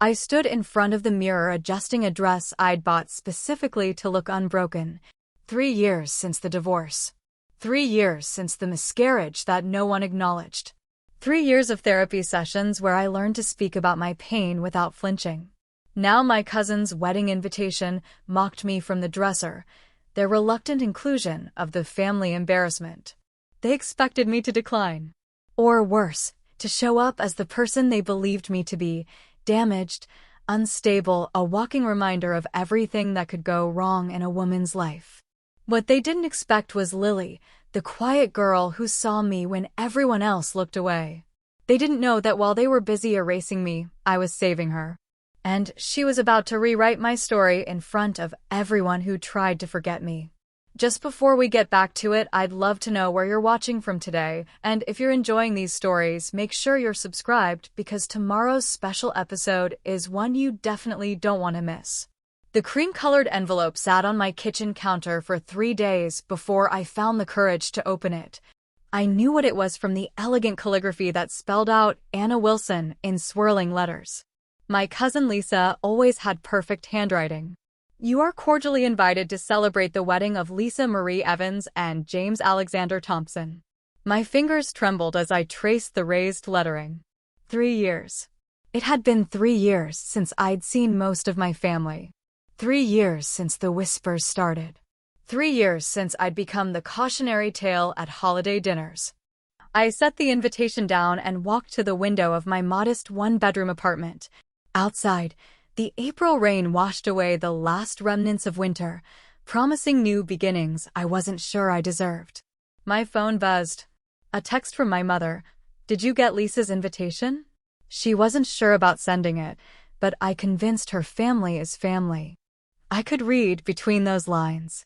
I stood in front of the mirror adjusting a dress I'd bought specifically to look unbroken. 3 years since the divorce. 3 years since the miscarriage that no one acknowledged. 3 years of therapy sessions where I learned to speak about my pain without flinching. Now my cousin's wedding invitation mocked me from the dresser, their reluctant inclusion of the family embarrassment. They expected me to decline. Or worse, to show up as the person they believed me to be, damaged, unstable, a walking reminder of everything that could go wrong in a woman's life. What they didn't expect was Lily, the quiet girl who saw me when everyone else looked away. They didn't know that while they were busy erasing me, I was saving her. And she was about to rewrite my story in front of everyone who tried to forget me. Just before we get back to it, I'd love to know where you're watching from today, and if you're enjoying these stories, make sure you're subscribed because tomorrow's special episode is one you definitely don't want to miss. The cream-colored envelope sat on my kitchen counter for 3 days before I found the courage to open it. I knew what it was from the elegant calligraphy that spelled out Anna Wilson in swirling letters. My cousin Lisa always had perfect handwriting. You are cordially invited to celebrate the wedding of Lisa Marie Evans and James Alexander Thompson. My fingers trembled as I traced the raised lettering. 3 years. It had been 3 years since I'd seen most of my family. 3 years since the whispers started. 3 years since I'd become the cautionary tale at holiday dinners. I set the invitation down and walked to the window of my modest one-bedroom apartment. Outside, the April rain washed away the last remnants of winter, promising new beginnings I wasn't sure I deserved. My phone buzzed. A text from my mother. Did you get Lisa's invitation? She wasn't sure about sending it, but I convinced her family is family. I could read between those lines.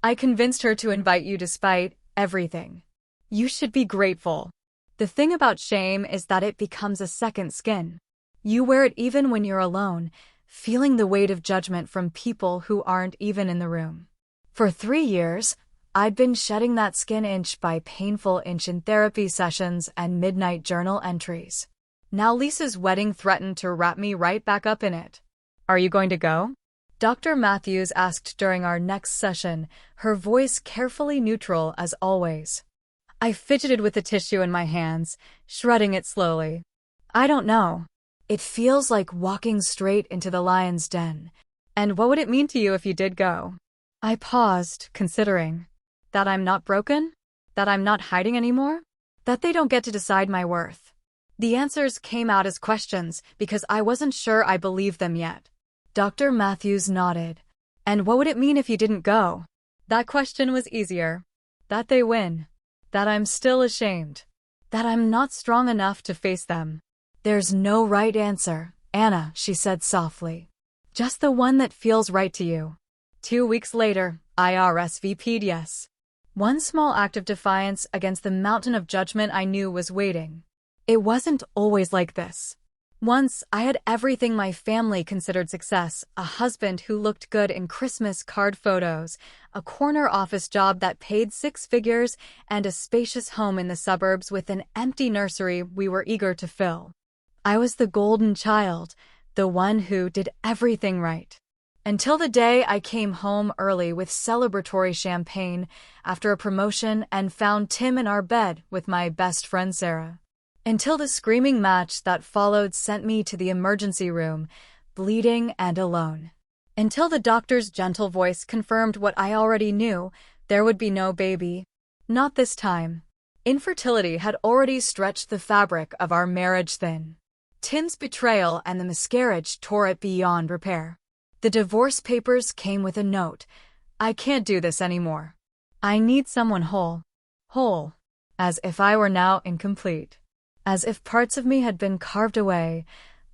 I convinced her to invite you despite everything. You should be grateful. The thing about shame is that it becomes a second skin. You wear it even when you're alone, feeling the weight of judgment from people who aren't even in the room. For 3 years, I'd been shedding that skin inch by painful inch in therapy sessions and midnight journal entries. Now Lisa's wedding threatened to wrap me right back up in it. Are you going to go? Dr. Matthews asked during our next session, her voice carefully neutral as always. I fidgeted with the tissue in my hands, shredding it slowly. I don't know. It feels like walking straight into the lion's den. And what would it mean to you if you did go? I paused, considering. That I'm not broken? That I'm not hiding anymore? That they don't get to decide my worth? The answers came out as questions because I wasn't sure I believed them yet. Dr. Matthews nodded. And what would it mean if you didn't go? That question was easier. That they win. That I'm still ashamed. That I'm not strong enough to face them. There's no right answer, Anna, she said softly. Just the one that feels right to you. 2 weeks later, I RSVP'd yes. One small act of defiance against the mountain of judgment I knew was waiting. It wasn't always like this. Once, I had everything my family considered success, a husband who looked good in Christmas card photos, a corner office job that paid 6 figures, and a spacious home in the suburbs with an empty nursery we were eager to fill. I was the golden child, the one who did everything right. Until the day I came home early with celebratory champagne after a promotion and found Tim in our bed with my best friend Sarah. Until the screaming match that followed sent me to the emergency room, bleeding and alone. Until the doctor's gentle voice confirmed what I already knew, there would be no baby. Not this time. Infertility had already stretched the fabric of our marriage thin. Tim's betrayal and the miscarriage tore it beyond repair. The divorce papers came with a note. I can't do this anymore. I need someone whole. Whole. As if I were now incomplete. As if parts of me had been carved away,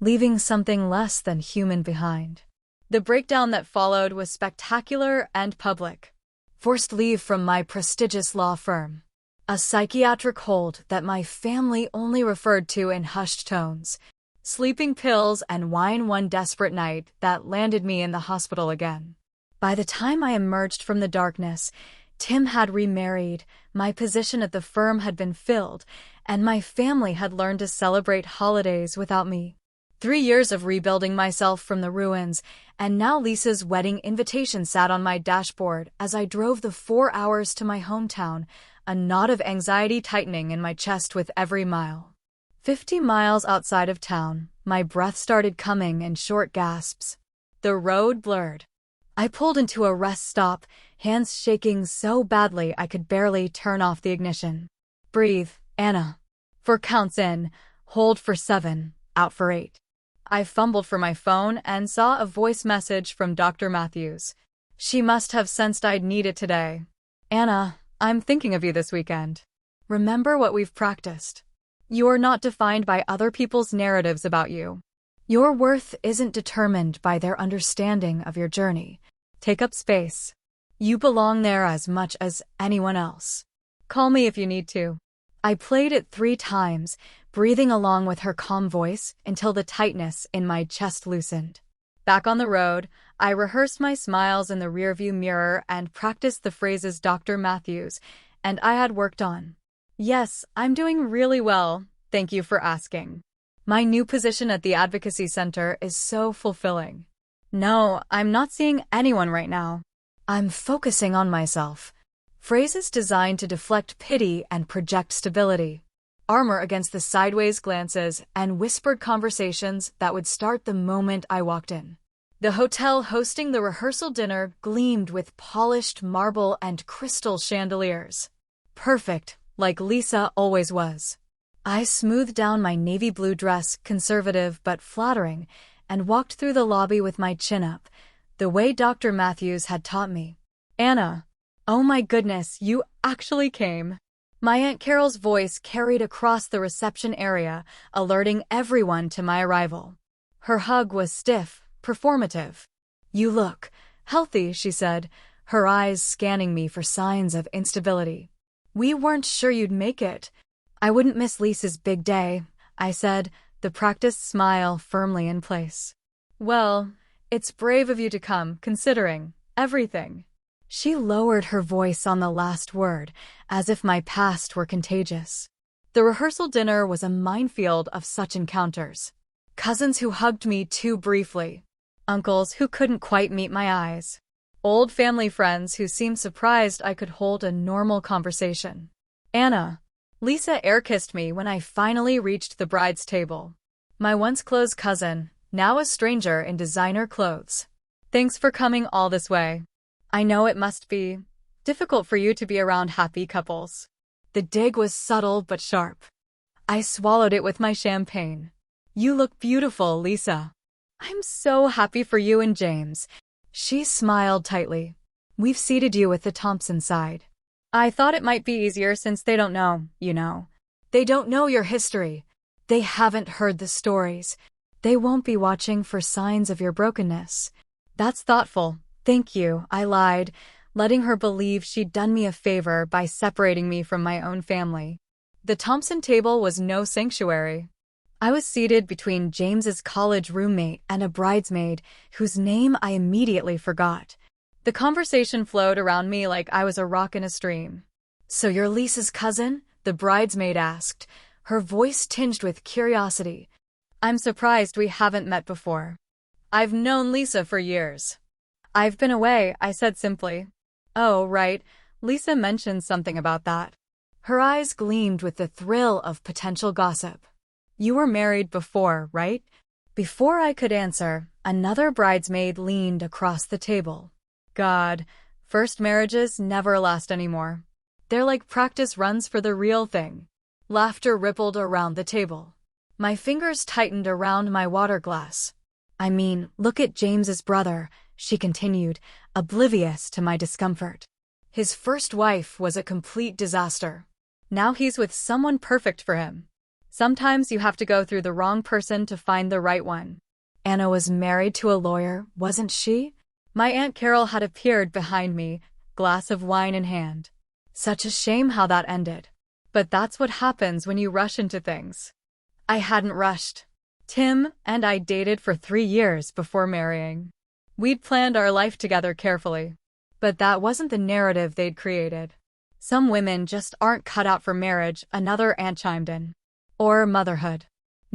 leaving something less than human behind. The breakdown that followed was spectacular and public. Forced leave from my prestigious law firm. A psychiatric hold that my family only referred to in hushed tones. Sleeping pills and wine one desperate night that landed me in the hospital again. By the time I emerged from the darkness, Tim had remarried, my position at the firm had been filled, and my family had learned to celebrate holidays without me. 3 years of rebuilding myself from the ruins, and now Lisa's wedding invitation sat on my dashboard as I drove the 4 hours to my hometown, a knot of anxiety tightening in my chest with every mile. 50 miles outside of town, my breath started coming in short gasps. The road blurred. I pulled into a rest stop, hands shaking so badly I could barely turn off the ignition. Breathe, Anna. 4 counts in, hold for 7, out for 8. I fumbled for my phone and saw a voice message from Dr. Matthews. She must have sensed I'd need it today. Anna, I'm thinking of you this weekend. Remember what we've practiced. You're not defined by other people's narratives about you. Your worth isn't determined by their understanding of your journey. Take up space. You belong there as much as anyone else. Call me if you need to. I played it 3 times, breathing along with her calm voice until the tightness in my chest loosened. Back on the road, I rehearsed my smiles in the rearview mirror and practiced the phrases Dr. Matthews and I had worked on. Yes, I'm doing really well, thank you for asking. My new position at the Advocacy Center is so fulfilling. No, I'm not seeing anyone right now. I'm focusing on myself. Phrases designed to deflect pity and project stability. Armor against the sideways glances and whispered conversations that would start the moment I walked in. The hotel hosting the rehearsal dinner gleamed with polished marble and crystal chandeliers. Perfect, like Lisa always was. I smoothed down my navy blue dress, conservative but flattering, and walked through the lobby with my chin up, the way Dr. Matthews had taught me. Anna, oh my goodness, you actually came. My Aunt Carol's voice carried across the reception area, alerting everyone to my arrival. Her hug was stiff, performative. You look healthy, she said, her eyes scanning me for signs of instability. We weren't sure you'd make it. I wouldn't miss Lisa's big day, I said, the practiced smile firmly in place. Well, it's brave of you to come, considering everything. She lowered her voice on the last word, as if my past were contagious. The rehearsal dinner was a minefield of such encounters. Cousins who hugged me too briefly. Uncles who couldn't quite meet my eyes. Old family friends who seemed surprised I could hold a normal conversation. Anna. Lisa air-kissed me when I finally reached the bride's table. My once close cousin, now a stranger in designer clothes. Thanks for coming all this way. I know it must be difficult for you to be around happy couples. The dig was subtle but sharp. I swallowed it with my champagne. You look beautiful, Lisa. I'm so happy for you and James. She smiled tightly. We've seated you with the Thompson side. I thought it might be easier since they don't know, you know. They don't know your history. They haven't heard the stories. They won't be watching for signs of your brokenness. That's thoughtful. Thank you, I lied, letting her believe she'd done me a favor by separating me from my own family. The Thompson table was no sanctuary. I was seated between James's college roommate and a bridesmaid whose name I immediately forgot. The conversation flowed around me like I was a rock in a stream. So you're Lisa's cousin? The bridesmaid asked, her voice tinged with curiosity. I'm surprised we haven't met before. I've known Lisa for years. I've been away, I said simply. Oh, right. Lisa mentioned something about that. Her eyes gleamed with the thrill of potential gossip. You were married before, right? Before I could answer, another bridesmaid leaned across the table. God, first marriages never last anymore. They're like practice runs for the real thing. Laughter rippled around the table. My fingers tightened around my water glass. I mean, look at James's brother, she continued, oblivious to my discomfort. His first wife was a complete disaster. Now he's with someone perfect for him. Sometimes you have to go through the wrong person to find the right one. Anna was married to a lawyer, wasn't she? My Aunt Carol had appeared behind me, glass of wine in hand. Such a shame how that ended. But that's what happens when you rush into things. I hadn't rushed. Tim and I dated for 3 years before marrying. We'd planned our life together carefully. But that wasn't the narrative they'd created. Some women just aren't cut out for marriage, another aunt chimed in. Or motherhood.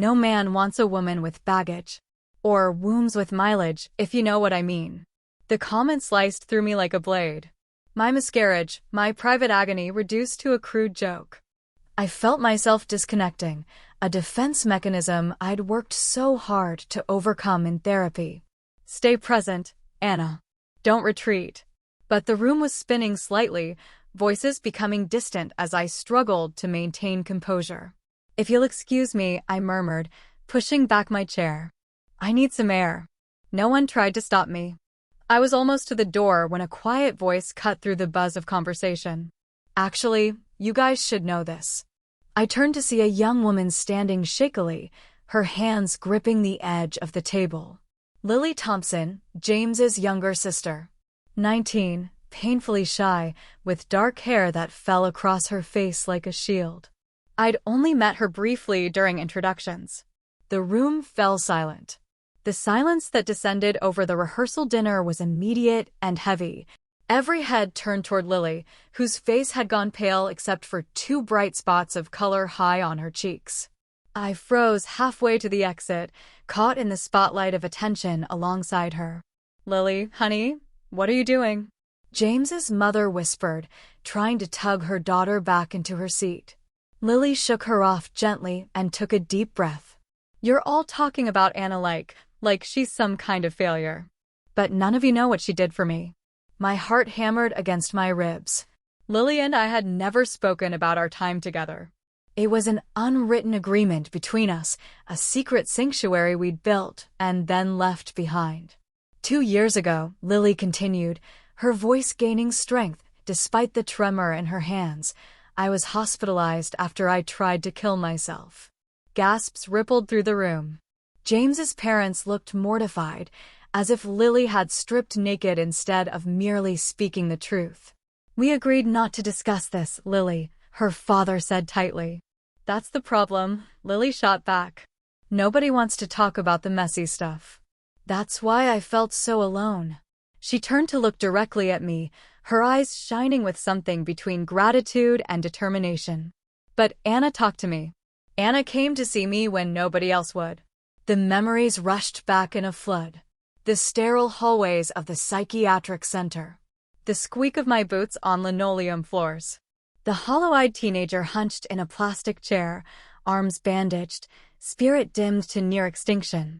No man wants a woman with baggage. Or wombs with mileage, if you know what I mean. The comment sliced through me like a blade. My miscarriage, my private agony reduced to a crude joke. I felt myself disconnecting, a defense mechanism I'd worked so hard to overcome in therapy. Stay present, Anna. Don't retreat. But the room was spinning slightly, voices becoming distant as I struggled to maintain composure. If you'll excuse me, I murmured, pushing back my chair. I need some air. No one tried to stop me. I was almost to the door when a quiet voice cut through the buzz of conversation. Actually, you guys should know this. I turned to see a young woman standing shakily, her hands gripping the edge of the table. Lily Thompson, James's younger sister. 19, painfully shy, with dark hair that fell across her face like a shield. I'd only met her briefly during introductions. The room fell silent. The silence that descended over the rehearsal dinner was immediate and heavy. Every head turned toward Lily, whose face had gone pale except for 2 bright spots of color high on her cheeks. I froze halfway to the exit, caught in the spotlight of attention alongside her. Lily, honey, what are you doing? James's mother whispered, trying to tug her daughter back into her seat. Lily shook her off gently and took a deep breath. You're all talking about Anna like she's some kind of failure. But none of you know what she did for me. My heart hammered against my ribs. Lily and I had never spoken about our time together. It was an unwritten agreement between us, a secret sanctuary we'd built and then left behind. 2 years ago, Lily continued, her voice gaining strength despite the tremor in her hands, I was hospitalized after I tried to kill myself. Gasps rippled through the room. James's parents looked mortified, as if Lily had stripped naked instead of merely speaking the truth. We agreed not to discuss this, Lily, her father said tightly. That's the problem, Lily shot back. Nobody wants to talk about the messy stuff. That's why I felt so alone. She turned to look directly at me, her eyes shining with something between gratitude and determination. But Anna talked to me. Anna came to see me when nobody else would. The memories rushed back in a flood. The sterile hallways of the psychiatric center. The squeak of my boots on linoleum floors. The hollow-eyed teenager hunched in a plastic chair, arms bandaged, spirit dimmed to near extinction.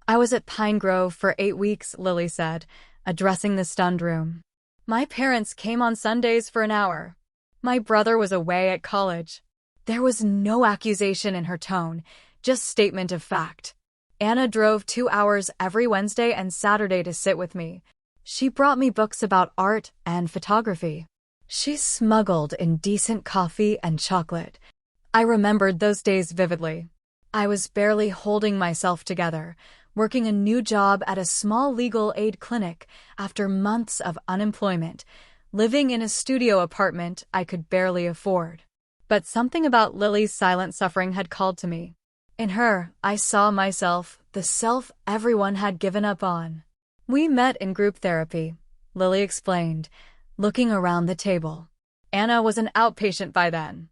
I was at Pine Grove for 8 weeks, Lily said, addressing the stunned room. My parents came on Sundays for an hour. My brother was away at college. There was no accusation in her tone, just statement of fact. Anna drove 2 hours every Wednesday and Saturday to sit with me. She brought me books about art and photography. She smuggled indecent coffee and chocolate. I remembered those days vividly. I was barely holding myself together, working a new job at a small legal aid clinic after months of unemployment, living in a studio apartment I could barely afford. But something about Lily's silent suffering had called to me. In her, I saw myself, the self everyone had given up on. We met in group therapy, Lily explained, looking around the table. Anna was an outpatient by then.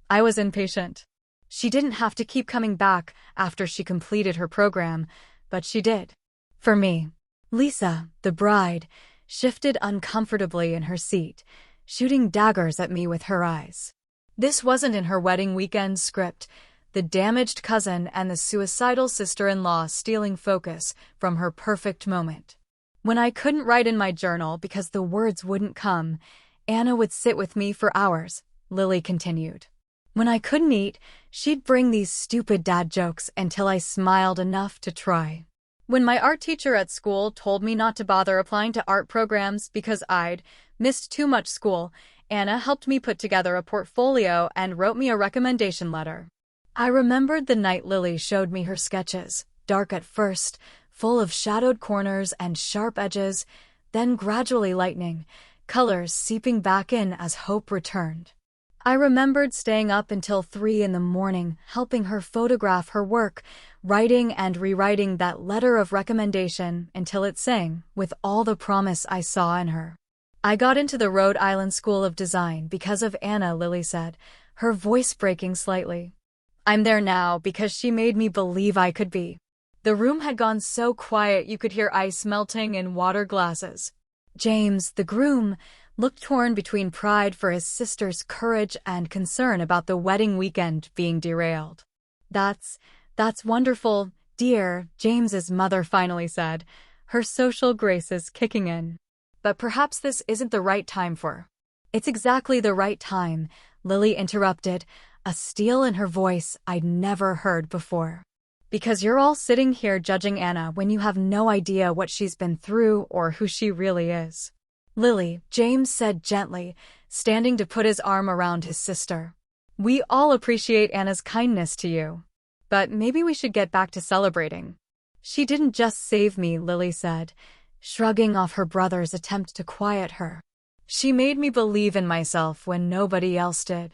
I was inpatient. She didn't have to keep coming back after she completed her program, but she did. For me. Lisa, the bride, shifted uncomfortably in her seat, shooting daggers at me with her eyes. This wasn't in her wedding weekend script, the damaged cousin and the suicidal sister-in-law stealing focus from her perfect moment. When I couldn't write in my journal because the words wouldn't come, Anna would sit with me for hours, Lily continued. When I couldn't eat, she'd bring these stupid dad jokes until I smiled enough to try. When my art teacher at school told me not to bother applying to art programs because I'd missed too much school, Anna helped me put together a portfolio and wrote me a recommendation letter. I remembered the night Lily showed me her sketches, dark at first, full of shadowed corners and sharp edges, then gradually lightening, colors seeping back in as hope returned. I remembered staying up until 3 in the morning, helping her photograph her work, writing and rewriting that letter of recommendation until it sang with all the promise I saw in her. I got into the Rhode Island School of Design because of Anna, Lily said, her voice breaking slightly. I'm there now because she made me believe I could be. The room had gone so quiet you could hear ice melting in water glasses. James, the groom, looked torn between pride for his sister's courage and concern about the wedding weekend being derailed. That's wonderful, dear, James's mother finally said, her social graces kicking in. But perhaps this isn't the right time for. It's exactly the right time, Lily interrupted, a steel in her voice I'd never heard before. Because you're all sitting here judging Anna when you have no idea what she's been through or who she really is. Lily, James said gently, standing to put his arm around his sister. We all appreciate Anna's kindness to you. But maybe we should get back to celebrating. She didn't just save me, Lily said, shrugging off her brother's attempt to quiet her. She made me believe in myself when nobody else did.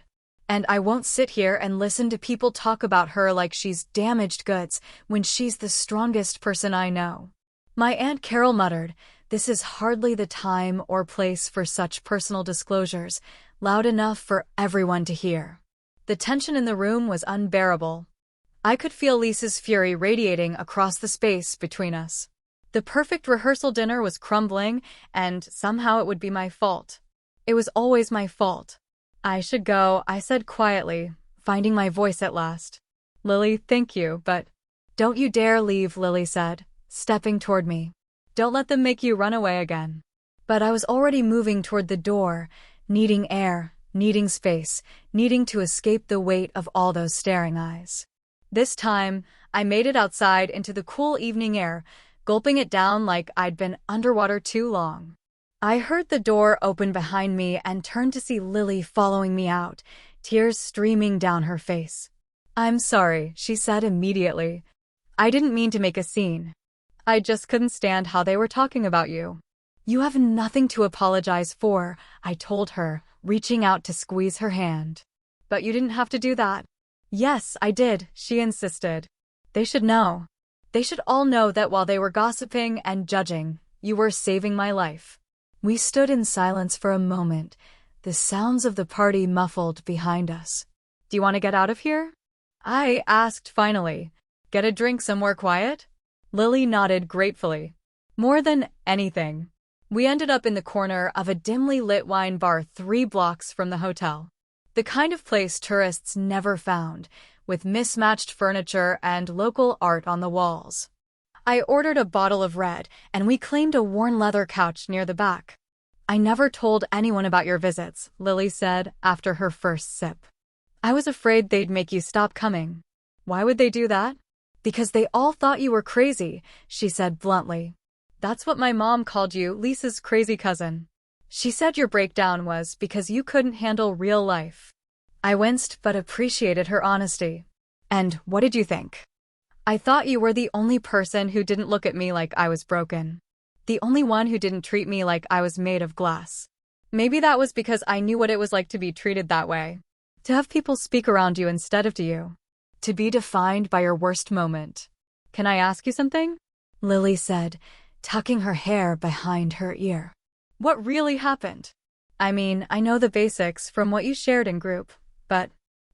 And I won't sit here and listen to people talk about her like she's damaged goods when she's the strongest person I know. My Aunt Carol muttered, this is hardly the time or place for such personal disclosures, loud enough for everyone to hear. The tension in the room was unbearable. I could feel Lisa's fury radiating across the space between us. The perfect rehearsal dinner was crumbling, and somehow it would be my fault. It was always my fault. I should go, I said quietly, finding my voice at last. Lily, thank you, but don't you dare leave, Lily said, stepping toward me. Don't let them make you run away again. But I was already moving toward the door, needing air, needing space, needing to escape the weight of all those staring eyes. This time, I made it outside into the cool evening air, gulping it down like I'd been underwater too long. I heard the door open behind me and turned to see Lily following me out, tears streaming down her face. I'm sorry, she said immediately. I didn't mean to make a scene. I just couldn't stand how they were talking about you. You have nothing to apologize for, I told her, reaching out to squeeze her hand. But you didn't have to do that. Yes, I did, she insisted. They should know. They should all know that while they were gossiping and judging, you were saving my life. We stood in silence for a moment, the sounds of the party muffled behind us. Do you want to get out of here? I asked finally. Get a drink somewhere quiet? Lily nodded gratefully. More than anything. We ended up in the corner of a dimly lit wine bar 3 blocks from the hotel. The kind of place tourists never found, with mismatched furniture and local art on the walls. I ordered a bottle of red, and we claimed a worn leather couch near the back. I never told anyone about your visits, Lily said after her first sip. I was afraid they'd make you stop coming. Why would they do that? Because they all thought you were crazy, she said bluntly. That's what my mom called you, Lisa's crazy cousin. She said your breakdown was because you couldn't handle real life. I winced but appreciated her honesty. And what did you think? I thought you were the only person who didn't look at me like I was broken. The only one who didn't treat me like I was made of glass. Maybe that was because I knew what it was like to be treated that way. To have people speak around you instead of to you. To be defined by your worst moment. Can I ask you something? Lily said, tucking her hair behind her ear. What really happened? I mean, I know the basics from what you shared in group, but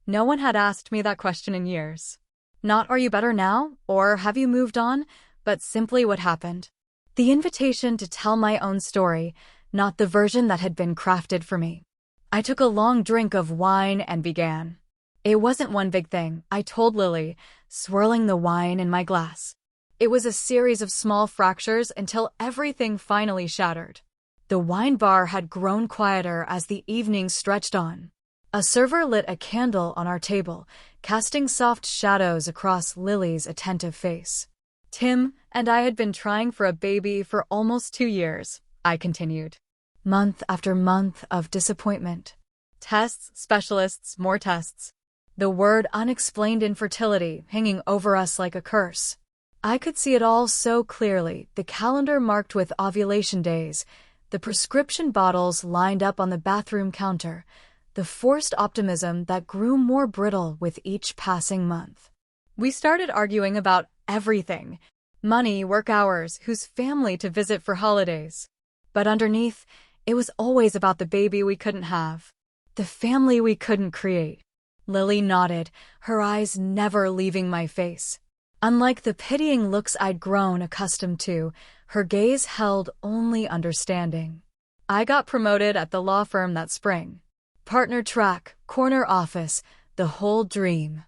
no one had asked me that question in years. Not are you better now, or have you moved on, but simply what happened. The invitation to tell my own story, not the version that had been crafted for me. I took a long drink of wine and began. It wasn't one big thing, I told Lily, swirling the wine in my glass. It was a series of small fractures until everything finally shattered. The wine bar had grown quieter as the evening stretched on. A server lit a candle on our table, casting soft shadows across Lily's attentive face. Tim and I had been trying for a baby for almost 2 years, I continued. Month after month of disappointment. Tests, specialists, more tests. The word unexplained infertility hanging over us like a curse. I could see it all so clearly, the calendar marked with ovulation days, the prescription bottles lined up on the bathroom counter, the forced optimism that grew more brittle with each passing month. We started arguing about everything. Money, work hours, whose family to visit for holidays. But underneath, it was always about the baby we couldn't have. The family we couldn't create. Lily nodded, her eyes never leaving my face. Unlike the pitying looks I'd grown accustomed to, her gaze held only understanding. I got promoted at the law firm that spring. Partner track, corner office, the whole dream.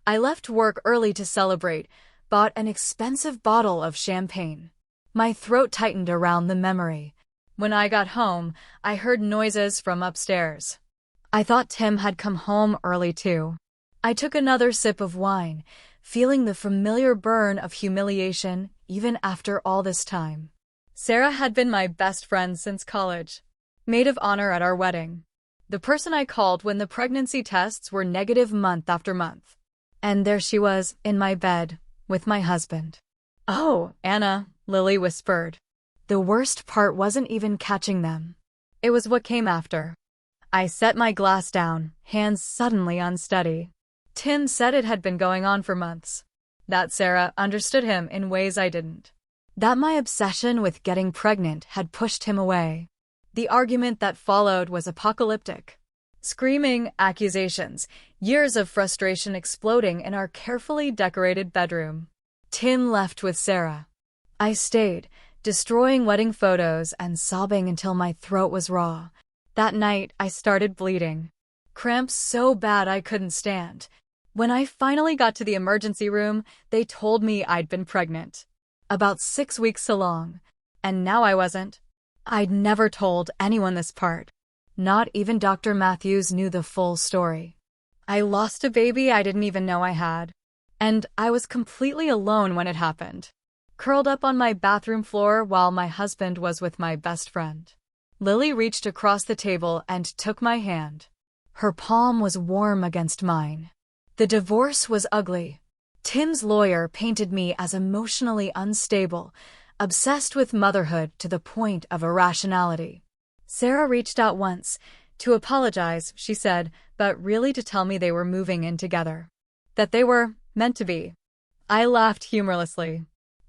I left work early to celebrate, bought an expensive bottle of champagne. My throat tightened around the memory. When I got home, I heard noises from upstairs. I thought Tim had come home early too. I took another sip of wine, feeling the familiar burn of humiliation even after all this time. Sarah had been my best friend since college. Maid of honor at our wedding. The person I called when the pregnancy tests were negative month after month. And there she was, in my bed, with my husband. "Oh, Anna," Lily whispered. The worst part wasn't even catching them. It was what came after. I set my glass down, hands suddenly unsteady. Tim said it had been going on for months. That Sarah understood him in ways I didn't. That my obsession with getting pregnant had pushed him away. The argument that followed was apocalyptic. Screaming accusations, years of frustration exploding in our carefully decorated bedroom. Tim left with Sarah. I stayed, destroying wedding photos and sobbing until my throat was raw. That night, I started bleeding. Cramps so bad I couldn't stand. When I finally got to the emergency room, they told me I'd been pregnant. About 6 weeks along. And now I wasn't. I'd never told anyone this part. Not even Dr. Matthews knew the full story. I lost a baby I didn't even know I had. And I was completely alone when it happened. Curled up on my bathroom floor while my husband was with my best friend. Lily reached across the table and took my hand. Her palm was warm against mine. The divorce was ugly. Tim's lawyer painted me as emotionally unstable, obsessed with motherhood to the point of irrationality. Sarah reached out once, to apologize, she said, but really to tell me they were moving in together. That they were meant to be. I laughed humorlessly.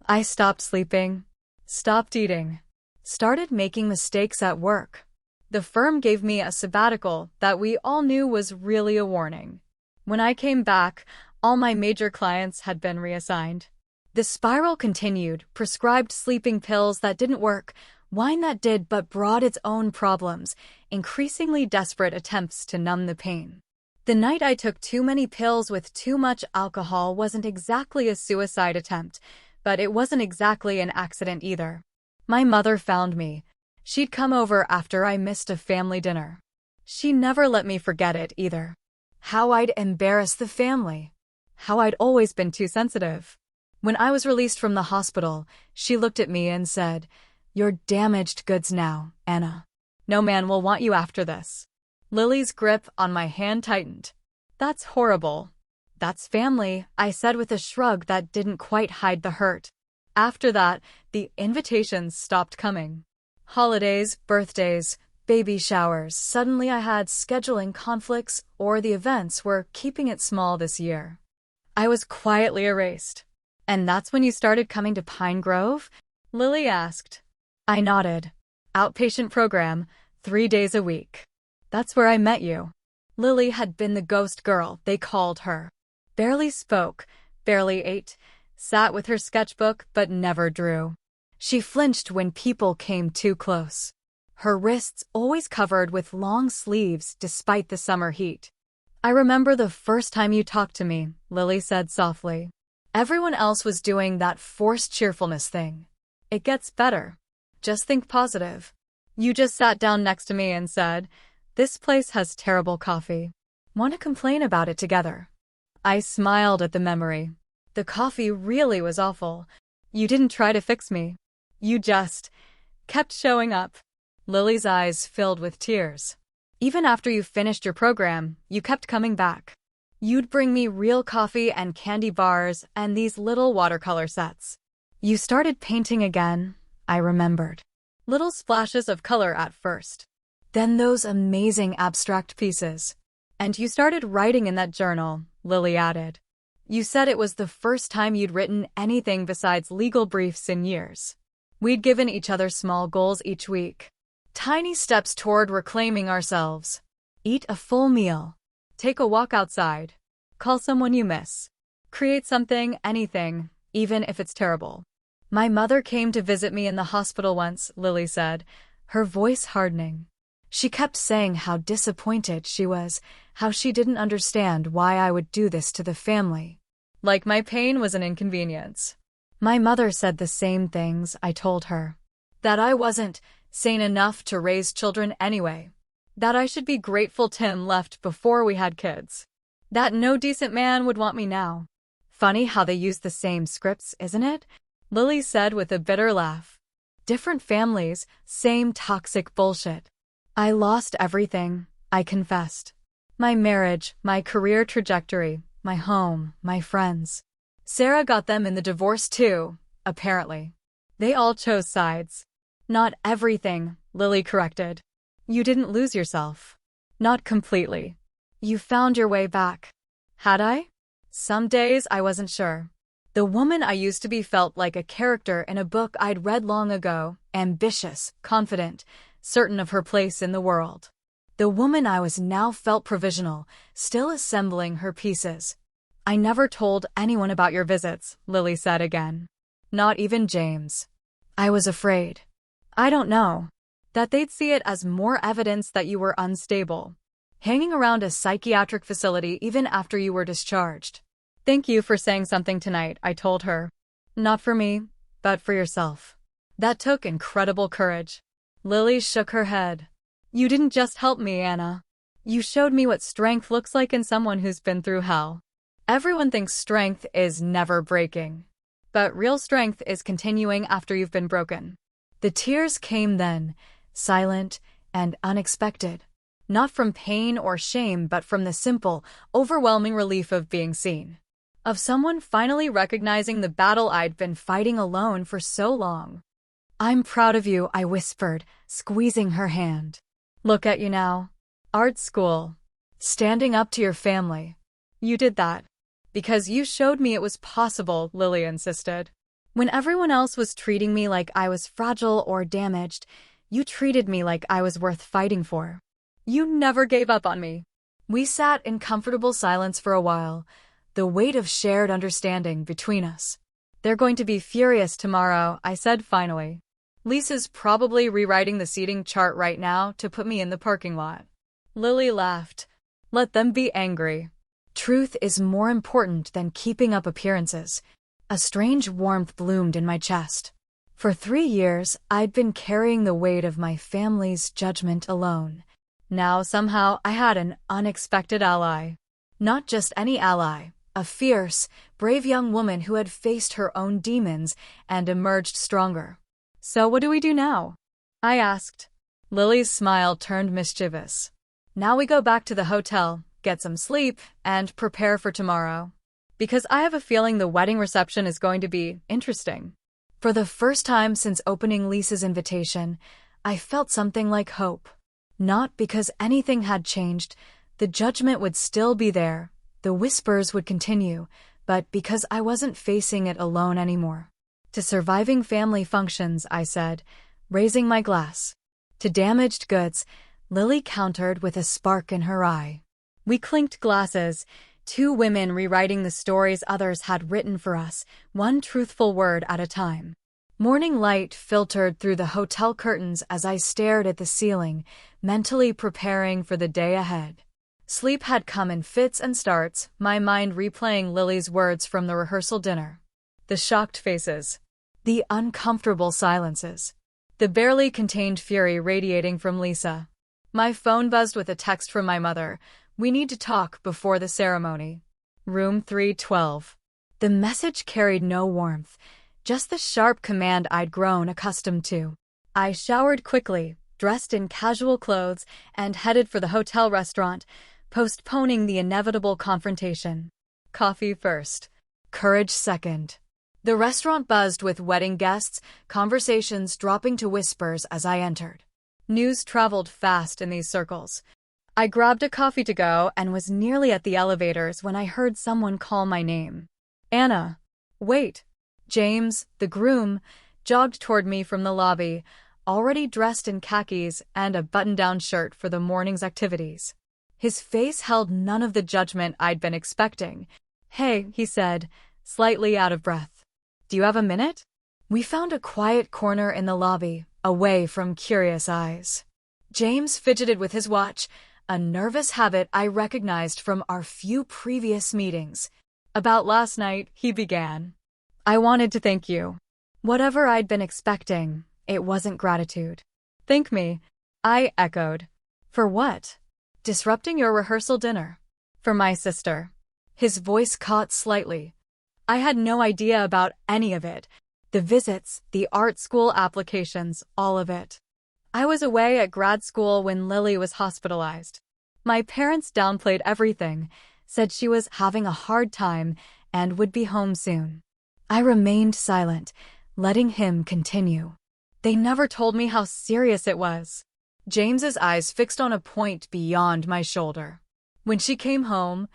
I stopped sleeping, stopped eating, started making mistakes at work. The firm gave me a sabbatical that we all knew was really a warning. When I came back, all my major clients had been reassigned. The spiral continued, prescribed sleeping pills that didn't work, wine that did but brought its own problems, increasingly desperate attempts to numb the pain. The night I took too many pills with too much alcohol wasn't exactly a suicide attempt, but it wasn't exactly an accident either. My mother found me. She'd come over after I missed a family dinner. She never let me forget it either. How I'd embarrassed the family. How I'd always been too sensitive. When I was released from the hospital, she looked at me and said, "You're damaged goods now, Anna. No man will want you after this." Lily's grip on my hand tightened. "That's horrible." "That's family," I said with a shrug that didn't quite hide the hurt. After that, the invitations stopped coming. Holidays, birthdays, baby showers. Suddenly I had scheduling conflicts, or the events were keeping it small this year. I was quietly erased. "And that's when you started coming to Pine Grove?" Lily asked. I nodded. "Outpatient program, 3 days a week. That's where I met you." Lily had been the ghost girl, they called her. Barely spoke, barely ate, sat with her sketchbook but never drew. She flinched when people came too close. Her wrists always covered with long sleeves despite the summer heat. "I remember the first time you talked to me," Lily said softly. "Everyone else was doing that forced cheerfulness thing. It gets better. Just think positive. You just sat down next to me and said, 'This place has terrible coffee. Want to complain about it together?'" I smiled at the memory. The coffee really was awful. You didn't try to fix me. You just kept showing up. Lily's eyes filled with tears. "Even after you finished your program, you kept coming back. You'd bring me real coffee and candy bars and these little watercolor sets. You started painting again," I remembered. Little splashes of color at first. Then those amazing abstract pieces. "And you started writing in that journal," Lily added. "You said it was the first time you'd written anything besides legal briefs in years." We'd given each other small goals each week. Tiny steps toward reclaiming ourselves. Eat a full meal. Take a walk outside. Call someone you miss. Create something, anything, even if it's terrible. My mother came to visit me in the hospital once, Lily said, her voice hardening. She kept saying how disappointed she was, how she didn't understand why I would do this to the family. Like my pain was an inconvenience. My mother said the same things, I told her. That I wasn't sane enough to raise children anyway. That I should be grateful Tim left before we had kids. That no decent man would want me now. Funny how they use the same scripts, isn't it? Lily said with a bitter laugh. Different families, same toxic bullshit. I lost everything, I confessed. My marriage, my career trajectory, my home, my friends. Sarah got them in the divorce too, apparently. They all chose sides. Not everything, Lily corrected. You didn't lose yourself. Not completely. You found your way back. Had I? Some days I wasn't sure. The woman I used to be felt like a character in a book I'd read long ago, ambitious, confident, certain of her place in the world. The woman I was now felt provisional, still assembling her pieces. I never told anyone about your visits, Lily said again. Not even James. I was afraid. I don't know. That they'd see it as more evidence that you were unstable. Hanging around a psychiatric facility even after you were discharged. Thank you for saying something tonight, I told her. Not for me, but for yourself. That took incredible courage. Lily shook her head. You didn't just help me, Anna. You showed me what strength looks like in someone who's been through hell. Everyone thinks strength is never breaking. But real strength is continuing after you've been broken. The tears came then, silent and unexpected. Not from pain or shame, but from the simple, overwhelming relief of being seen. Of someone finally recognizing the battle I'd been fighting alone for so long. I'm proud of you, I whispered, squeezing her hand. Look at you now. Art school. Standing up to your family. You did that. Because you showed me it was possible, Lily insisted. When everyone else was treating me like I was fragile or damaged, you treated me like I was worth fighting for. You never gave up on me. We sat in comfortable silence for a while, the weight of shared understanding between us. They're going to be furious tomorrow, I said finally. Lisa's probably rewriting the seating chart right now to put me in the parking lot. Lily laughed. Let them be angry. Truth is more important than keeping up appearances. A strange warmth bloomed in my chest. For 3 years, I'd been carrying the weight of my family's judgment alone. Now somehow I had an unexpected ally. Not just any ally, a fierce, brave young woman who had faced her own demons and emerged stronger. So what do we do now? I asked. Lily's smile turned mischievous. Now we go back to the hotel, get some sleep, and prepare for tomorrow. Because I have a feeling the wedding reception is going to be interesting. For the first time since opening Lisa's invitation, I felt something like hope. Not because anything had changed, the judgment would still be there, the whispers would continue, but because I wasn't facing it alone anymore. To surviving family functions, I said, raising my glass. To damaged goods, Lily countered with a spark in her eye. We clinked glasses, 2 women rewriting the stories others had written for us, one truthful word at a time. Morning light filtered through the hotel curtains as I stared at the ceiling, mentally preparing for the day ahead. Sleep had come in fits and starts, my mind replaying Lily's words from the rehearsal dinner. The shocked faces. The uncomfortable silences. The barely contained fury radiating from Lisa. My phone buzzed with a text from my mother. We need to talk before the ceremony. Room 312. The message carried no warmth, just the sharp command I'd grown accustomed to. I showered quickly, dressed in casual clothes, and headed for the hotel restaurant, postponing the inevitable confrontation. Coffee first. Courage second. The restaurant buzzed with wedding guests, conversations dropping to whispers as I entered. News traveled fast in these circles. I grabbed a coffee to go and was nearly at the elevators when I heard someone call my name. Anna. Wait. James, the groom, jogged toward me from the lobby, already dressed in khakis and a button-down shirt for the morning's activities. His face held none of the judgment I'd been expecting. "Hey," he said, slightly out of breath. "Do you have a minute?" We found a quiet corner in the lobby, away from curious eyes. James fidgeted with his watch, a nervous habit I recognized from our few previous meetings. "About last night," he began. "I wanted to thank you." Whatever I'd been expecting, it wasn't gratitude. "Thank me," I echoed. "For what?" "Disrupting your rehearsal dinner." "For my sister." His voice caught slightly. I had no idea about any of it. The visits, the art school applications, all of it. I was away at grad school when Lily was hospitalized. My parents downplayed everything, said she was having a hard time and would be home soon. I remained silent, letting him continue. They never told me how serious it was. James's eyes fixed on a point beyond my shoulder. When she came home,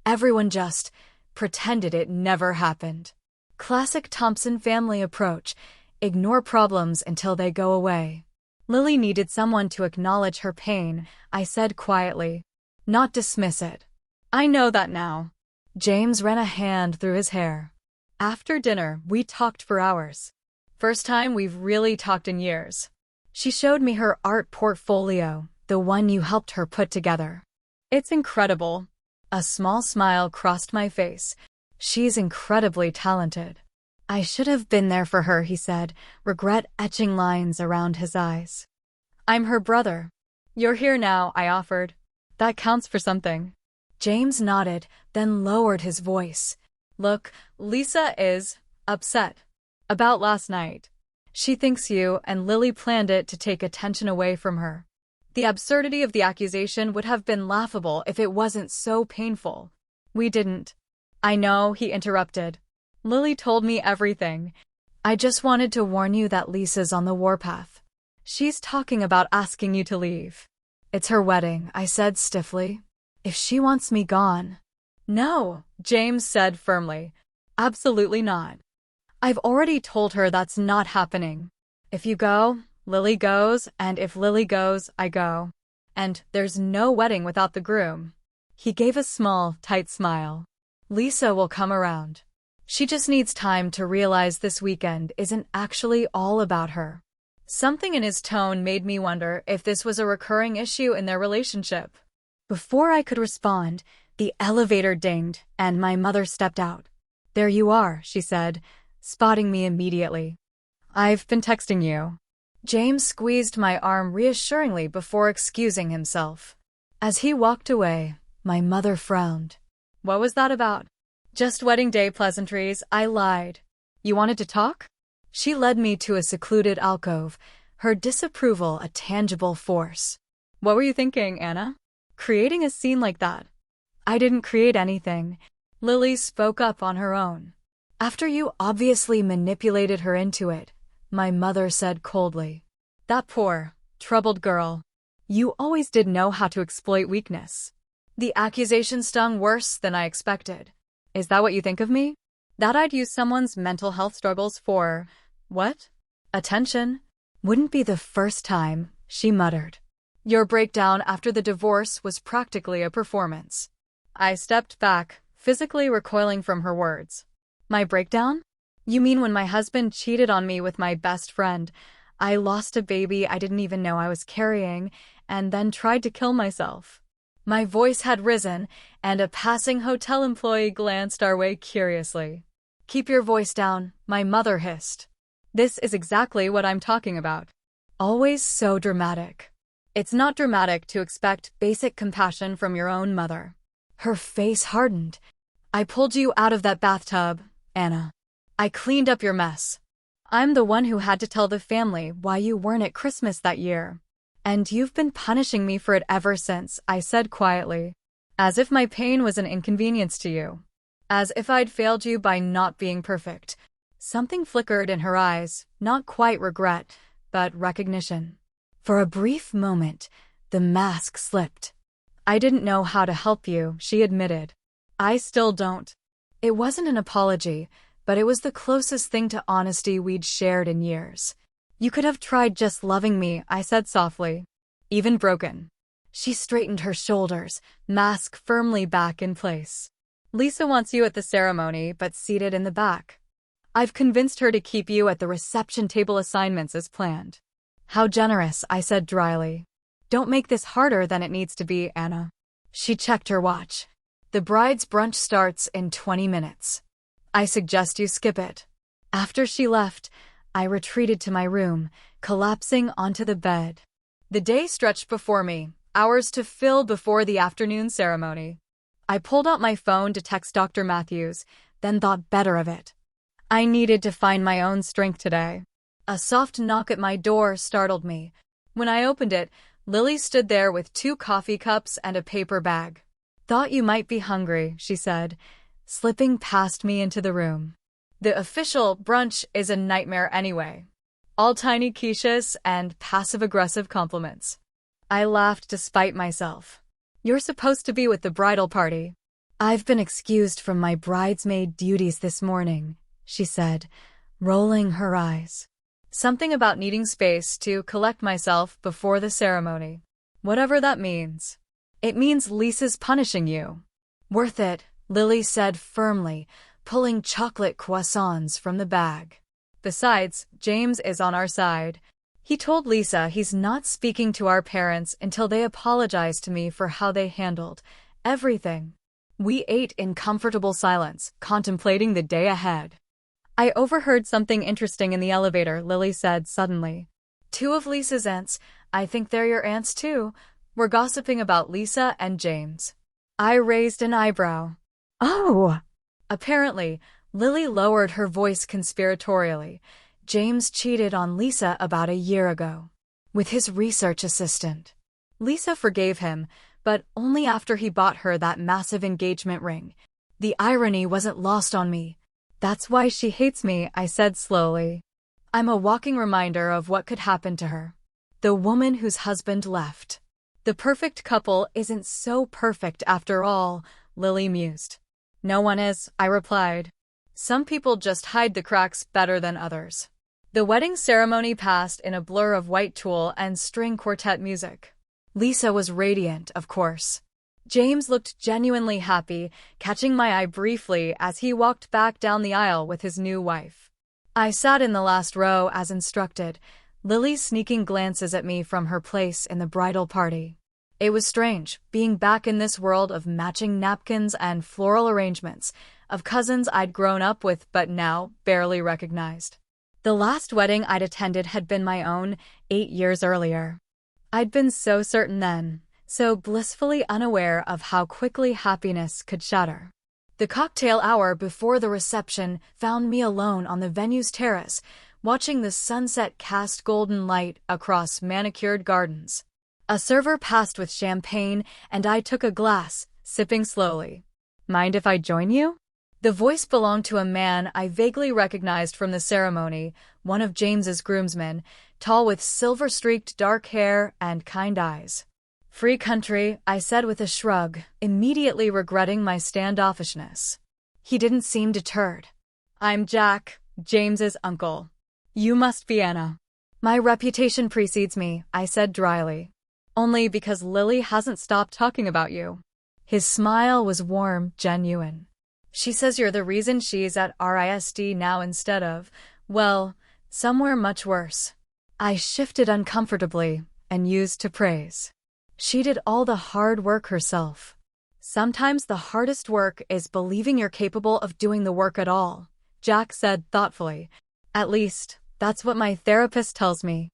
everyone just pretended it never happened. Classic Thompson family approach: ignore problems until they go away. Lily needed someone to acknowledge her pain, I said quietly, not dismiss it. "I know that now." James ran a hand through his hair. After dinner, we talked for hours. First time we've really talked in years. She showed me her art portfolio, the one you helped her put together. "It's incredible." A small smile crossed my face. "She's incredibly talented." "I should have been there for her," he said, regret etching lines around his eyes. "I'm her brother." "You're here now," I offered. "That counts for something." James nodded, then lowered his voice. "Look, Lisa is upset about last night. She thinks you and Lily planned it to take attention away from her. The absurdity of the accusation would have been laughable if it wasn't so painful. We didn't." "I know," he interrupted. "Lily told me everything. I just wanted to warn you that Lisa's on the warpath. She's talking about asking you to leave." "It's her wedding," I said stiffly. "If she wants me gone." "No," James said firmly. "Absolutely not. I've already told her that's not happening. If you go, Lily goes, and if Lily goes, I go. And there's no wedding without the groom." He gave a small, tight smile. "Lisa will come around. She just needs time to realize this weekend isn't actually all about her." Something in his tone made me wonder if this was a recurring issue in their relationship. Before I could respond, the elevator dinged, and my mother stepped out. "There you are," she said, spotting me immediately. "I've been texting you." James squeezed my arm reassuringly before excusing himself. As he walked away, my mother frowned. "What was that about?" "Just wedding day pleasantries," I lied. "You wanted to talk?" She led me to a secluded alcove, her disapproval a tangible force. "What were you thinking, Anna? Creating a scene like that?" "I didn't create anything." Lily spoke up on her own. "After you obviously manipulated her into it," my mother said coldly. "That poor, troubled girl. You always did know how to exploit weakness." The accusation stung worse than I expected. "Is that what you think of me? That I'd use someone's mental health struggles for, what? Attention?" "Wouldn't be the first time," she muttered. "Your breakdown after the divorce was practically a performance." I stepped back, physically recoiling from her words. "My breakdown? You mean when my husband cheated on me with my best friend, I lost a baby I didn't even know I was carrying, and then tried to kill myself?" My voice had risen, and a passing hotel employee glanced our way curiously. "Keep your voice down," my mother hissed. "This is exactly what I'm talking about." Always so dramatic. It's not dramatic to expect basic compassion from your own mother. Her face hardened. "I pulled you out of that bathtub, Anna. I cleaned up your mess. I'm the one who had to tell the family why you weren't at Christmas that year. And you've been punishing me for it ever since," I said quietly. "As if my pain was an inconvenience to you. As if I'd failed you by not being perfect." Something flickered in her eyes, not quite regret, but recognition. For a brief moment, the mask slipped. "I didn't know how to help you," she admitted. "I still don't." It wasn't an apology, but it was the closest thing to honesty we'd shared in years. "You could have tried just loving me," I said softly. "Even broken." She straightened her shoulders, mask firmly back in place. Lisa wants you at the ceremony, but seated in the back. I've convinced her to keep you at the reception table assignments as planned. How generous, I said dryly. Don't make this harder than it needs to be, Anna. She checked her watch. The bride's brunch starts in 20 minutes. I suggest you skip it. After she left, I retreated to my room, collapsing onto the bed. The day stretched before me, hours to fill before the afternoon ceremony. I pulled out my phone to text Dr. Matthews, then thought better of it. I needed to find my own strength today. A soft knock at my door startled me. When I opened it, Lily stood there with 2 coffee cups and a paper bag. Thought you might be hungry, she said, slipping past me into the room. The official brunch is a nightmare anyway. All tiny quiches and passive-aggressive compliments. I laughed to spite myself. You're supposed to be with the bridal party. I've been excused from my bridesmaid duties this morning, she said, rolling her eyes. Something about needing space to collect myself before the ceremony. Whatever that means. It means Lisa's punishing you. Worth it, Lily said firmly, pulling chocolate croissants from the bag. Besides, James is on our side. He told Lisa he's not speaking to our parents until they apologize to me for how they handled everything. We ate in comfortable silence, contemplating the day ahead. I overheard something interesting in the elevator, Lily said suddenly. 2 of Lisa's aunts, I think they're your aunts too, were gossiping about Lisa and James. I raised an eyebrow. Oh! Apparently, Lily lowered her voice conspiratorially. James cheated on Lisa about a year ago. With his research assistant. Lisa forgave him, but only after he bought her that massive engagement ring. The irony wasn't lost on me. That's why she hates me, I said slowly. I'm a walking reminder of what could happen to her. The woman whose husband left. The perfect couple isn't so perfect after all, Lily mused. No one is, I replied. Some people just hide the cracks better than others. The wedding ceremony passed in a blur of white tulle and string quartet music. Lisa was radiant, of course. James looked genuinely happy, catching my eye briefly as he walked back down the aisle with his new wife. I sat in the last row as instructed, Lily sneaking glances at me from her place in the bridal party. It was strange, being back in this world of matching napkins and floral arrangements, of cousins I'd grown up with but now barely recognized. The last wedding I'd attended had been my own, 8 years earlier. I'd been so certain then, so blissfully unaware of how quickly happiness could shatter. The cocktail hour before the reception found me alone on the venue's terrace, watching the sunset cast golden light across manicured gardens. A server passed with champagne, and I took a glass, sipping slowly. Mind if I join you? The voice belonged to a man I vaguely recognized from the ceremony, one of James's groomsmen, tall with silver-streaked dark hair and kind eyes. Free country, I said with a shrug, immediately regretting my standoffishness. He didn't seem deterred. I'm Jack, James's uncle. You must be Anna. My reputation precedes me, I said dryly. Only because Lily hasn't stopped talking about you. His smile was warm, genuine. She says you're the reason she's at RISD now instead of, well, somewhere much worse. I shifted uncomfortably and used to praise. She did all the hard work herself. Sometimes the hardest work is believing you're capable of doing the work at all, Jack said thoughtfully. At least, that's what my therapist tells me.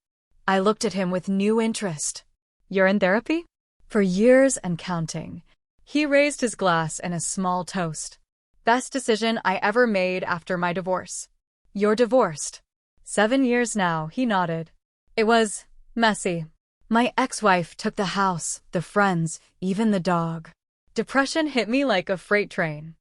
I looked at him with new interest. You're in therapy? For years and counting. He raised his glass in a small toast. Best decision I ever made after my divorce. You're divorced. 7 years now, he nodded. It was messy. My ex-wife took the house, the friends, even the dog. Depression hit me like a freight train.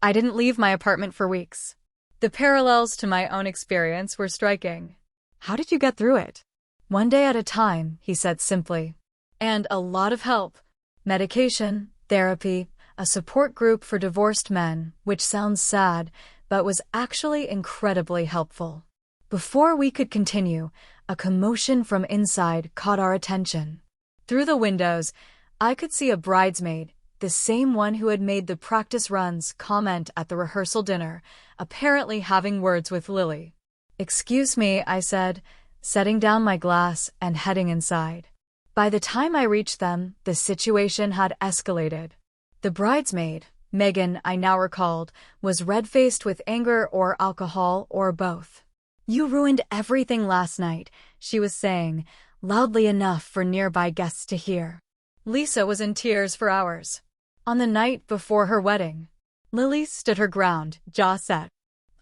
I didn't leave my apartment for weeks. The parallels to my own experience were striking. How did you get through it? One day at a time, he said simply. And a lot of help. Medication, therapy, a support group for divorced men, which sounds sad, but was actually incredibly helpful. Before we could continue, a commotion from inside caught our attention. Through the windows, I could see a bridesmaid, the same one who had made the practice runs, comment at the rehearsal dinner, apparently having words with Lily. "Excuse me," I said, setting down my glass and heading inside. By the time I reached them, the situation had escalated. The bridesmaid, Megan, I now recalled, was red-faced with anger or alcohol or both. "You ruined everything last night," she was saying, loudly enough for nearby guests to hear. Lisa was in tears for hours. On the night before her wedding, Lily stood her ground, jaw set.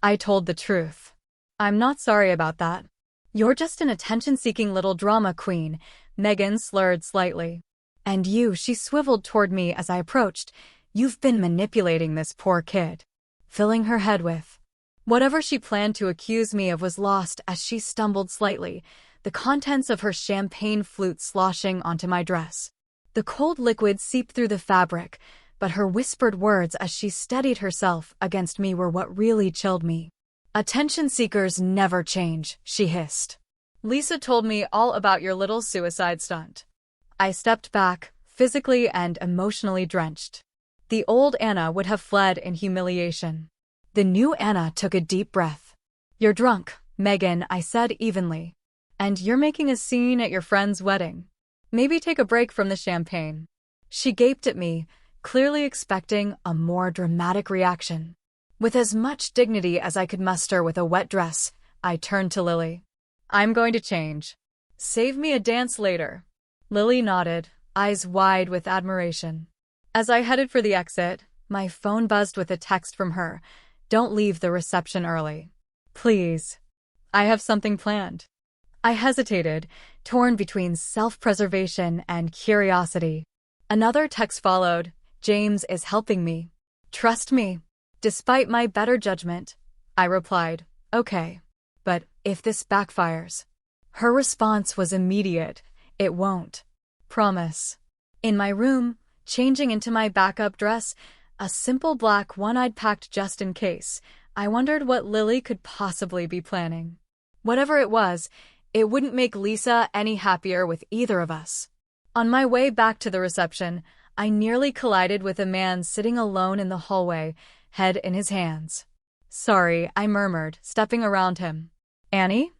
"I told the truth. I'm not sorry about that. You're just an attention-seeking little drama queen," Megan slurred slightly. "And you," she swiveled toward me as I approached, "you've been manipulating this poor kid." Filling her head with whatever she planned to accuse me of was lost as she stumbled slightly, the contents of her champagne flute sloshing onto my dress. The cold liquid seeped through the fabric, but her whispered words as she steadied herself against me were what really chilled me. "Attention seekers never change," she hissed. "Lisa told me all about your little suicide stunt." I stepped back, physically and emotionally drenched. The old Anna would have fled in humiliation. The new Anna took a deep breath. "You're drunk, Megan," I said evenly. "And you're making a scene at your friend's wedding. Maybe take a break from the champagne." She gaped at me, clearly expecting a more dramatic reaction. With as much dignity as I could muster with a wet dress, I turned to Lily. "I'm going to change. Save me a dance later." Lily nodded, eyes wide with admiration. As I headed for the exit, my phone buzzed with a text from her. "Don't leave the reception early. Please. I have something planned." I hesitated, torn between self-preservation and curiosity. Another text followed. "James is helping me. Trust me." Despite my better judgment, I replied, "Okay. But if this backfires?" Her response was immediate. "It won't. Promise." In my room, changing into my backup dress, a simple black one I'd packed just in case, I wondered what Lily could possibly be planning. Whatever it was, it wouldn't make Lisa any happier with either of us. On my way back to the reception, I nearly collided with a man sitting alone in the hallway, head in his hands. "Sorry," I murmured, stepping around him. "Annie?"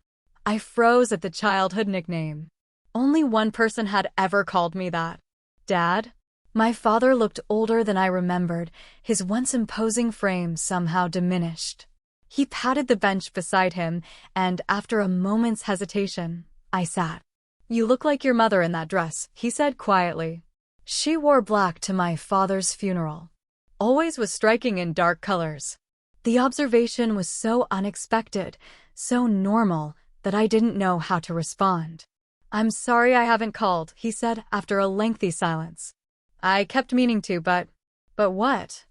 I froze at the childhood nickname. Only one person had ever called me that. "Dad?" My father looked older than I remembered, his once imposing frame somehow diminished. He patted the bench beside him, and after a moment's hesitation, I sat. "You look like your mother in that dress," he said quietly. She wore black to my father's funeral. Always was striking in dark colors. The observation was so unexpected, so normal, that I didn't know how to respond. "I'm sorry I haven't called," he said after a lengthy silence. "I kept meaning to, but what?"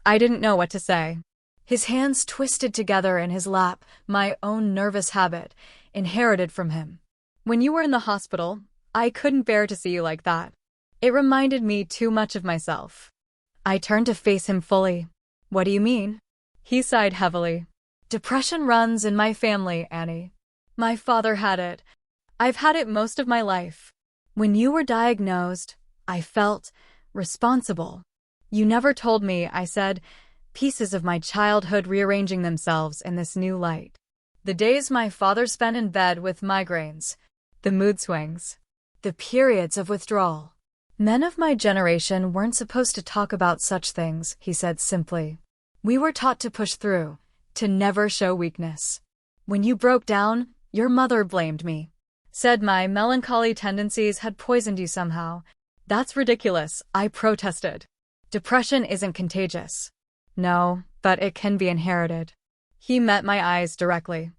I didn't know what to say. His hands twisted together in his lap, my own nervous habit, inherited from him. "When you were in the hospital, I couldn't bear to see you like that. It reminded me too much of myself." I turned to face him fully. "What do you mean?" He sighed heavily. "Depression runs in my family, Annie. My father had it. I've had it most of my life. When you were diagnosed, I felt responsible. You never told me," I said, pieces of my childhood rearranging themselves in this new light. "The days my father spent in bed with migraines, the mood swings, the periods of withdrawal. Men of my generation weren't supposed to talk about such things," he said simply. "We were taught to push through, to never show weakness. When you broke down, your mother blamed me. Said my melancholy tendencies had poisoned you somehow." "That's ridiculous," I protested. "Depression isn't contagious." "No, but it can be inherited." He met my eyes directly.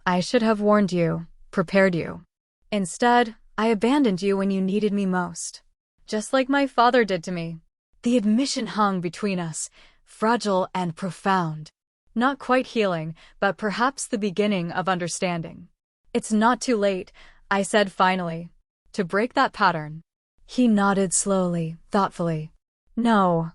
"I should have warned you, prepared you. Instead, I abandoned you when you needed me most. Just like my father did to me." The admission hung between us, fragile and profound. Not quite healing, but perhaps the beginning of understanding. "It's not too late," I said finally, "to break that pattern." He nodded slowly, thoughtfully. "No,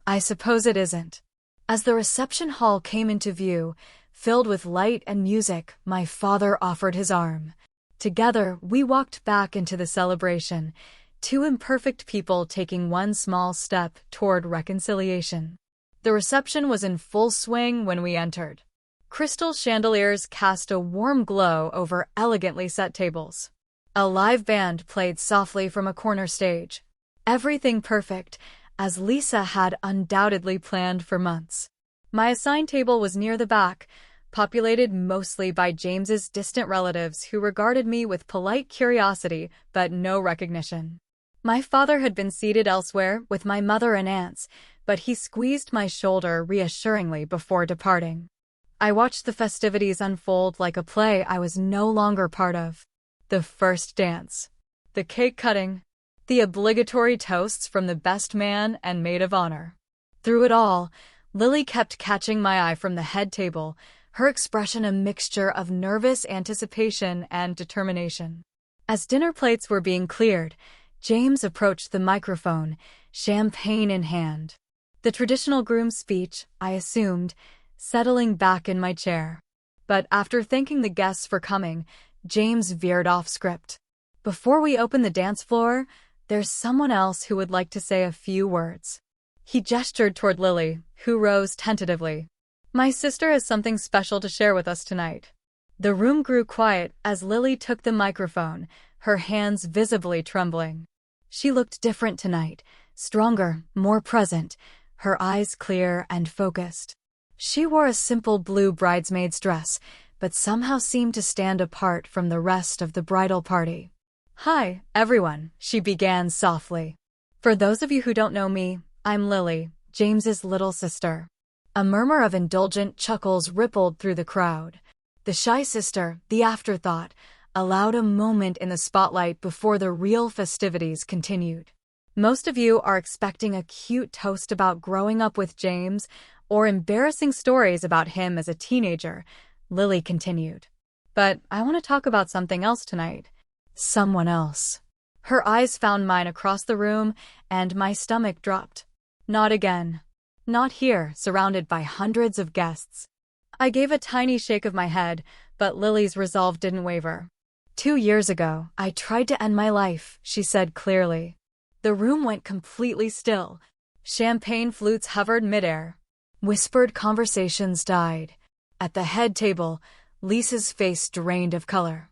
I suppose it isn't." As the reception hall came into view, filled with light and music, my father offered his arm. Together, we walked back into the celebration, Two imperfect people taking one small step toward reconciliation. The reception was in full swing when we entered. Crystal chandeliers cast a warm glow over elegantly set tables. A live band played softly from a corner stage. Everything perfect, as Lisa had undoubtedly planned for months. My assigned table was near the back, populated mostly by James's distant relatives who regarded me with polite curiosity but no recognition. My father had been seated elsewhere with my mother and aunts, but he squeezed my shoulder reassuringly before departing. I watched the festivities unfold like a play I was no longer part of. The first dance, the cake cutting, the obligatory toasts from the best man and maid of honor. Through it all, Lily kept catching my eye from the head table, her expression a mixture of nervous anticipation and determination. As dinner plates were being cleared, James approached the microphone, champagne in hand. The traditional groom speech, I assumed, settling back in my chair. But after thanking the guests for coming, James veered off script. Before we open the dance floor, there's someone else who would like to say a few words. He gestured toward Lily, who rose tentatively. My sister has something special to share with us tonight. The room grew quiet as Lily took the microphone, her hands visibly trembling. She looked different tonight, stronger, more present, her eyes clear and focused. She wore a simple blue bridesmaid's dress, but somehow seemed to stand apart from the rest of the bridal party. Hi, everyone, she began softly. For those of you who don't know me, I'm Lily, James's little sister. A murmur of indulgent chuckles rippled through the crowd. The shy sister, the afterthought, allowed a moment in the spotlight before the real festivities continued. Most of you are expecting a cute toast about growing up with James or embarrassing stories about him as a teenager, Lily continued. But I want to talk about something else tonight. Someone else. Her eyes found mine across the room, and my stomach dropped. Not again. Not here, surrounded by hundreds of guests. I gave a tiny shake of my head, but Lily's resolve didn't waver. 2 years ago, I tried to end my life, she said clearly. The room went completely still. Champagne flutes hovered midair. Whispered conversations died. At the head table, Lisa's face drained of color.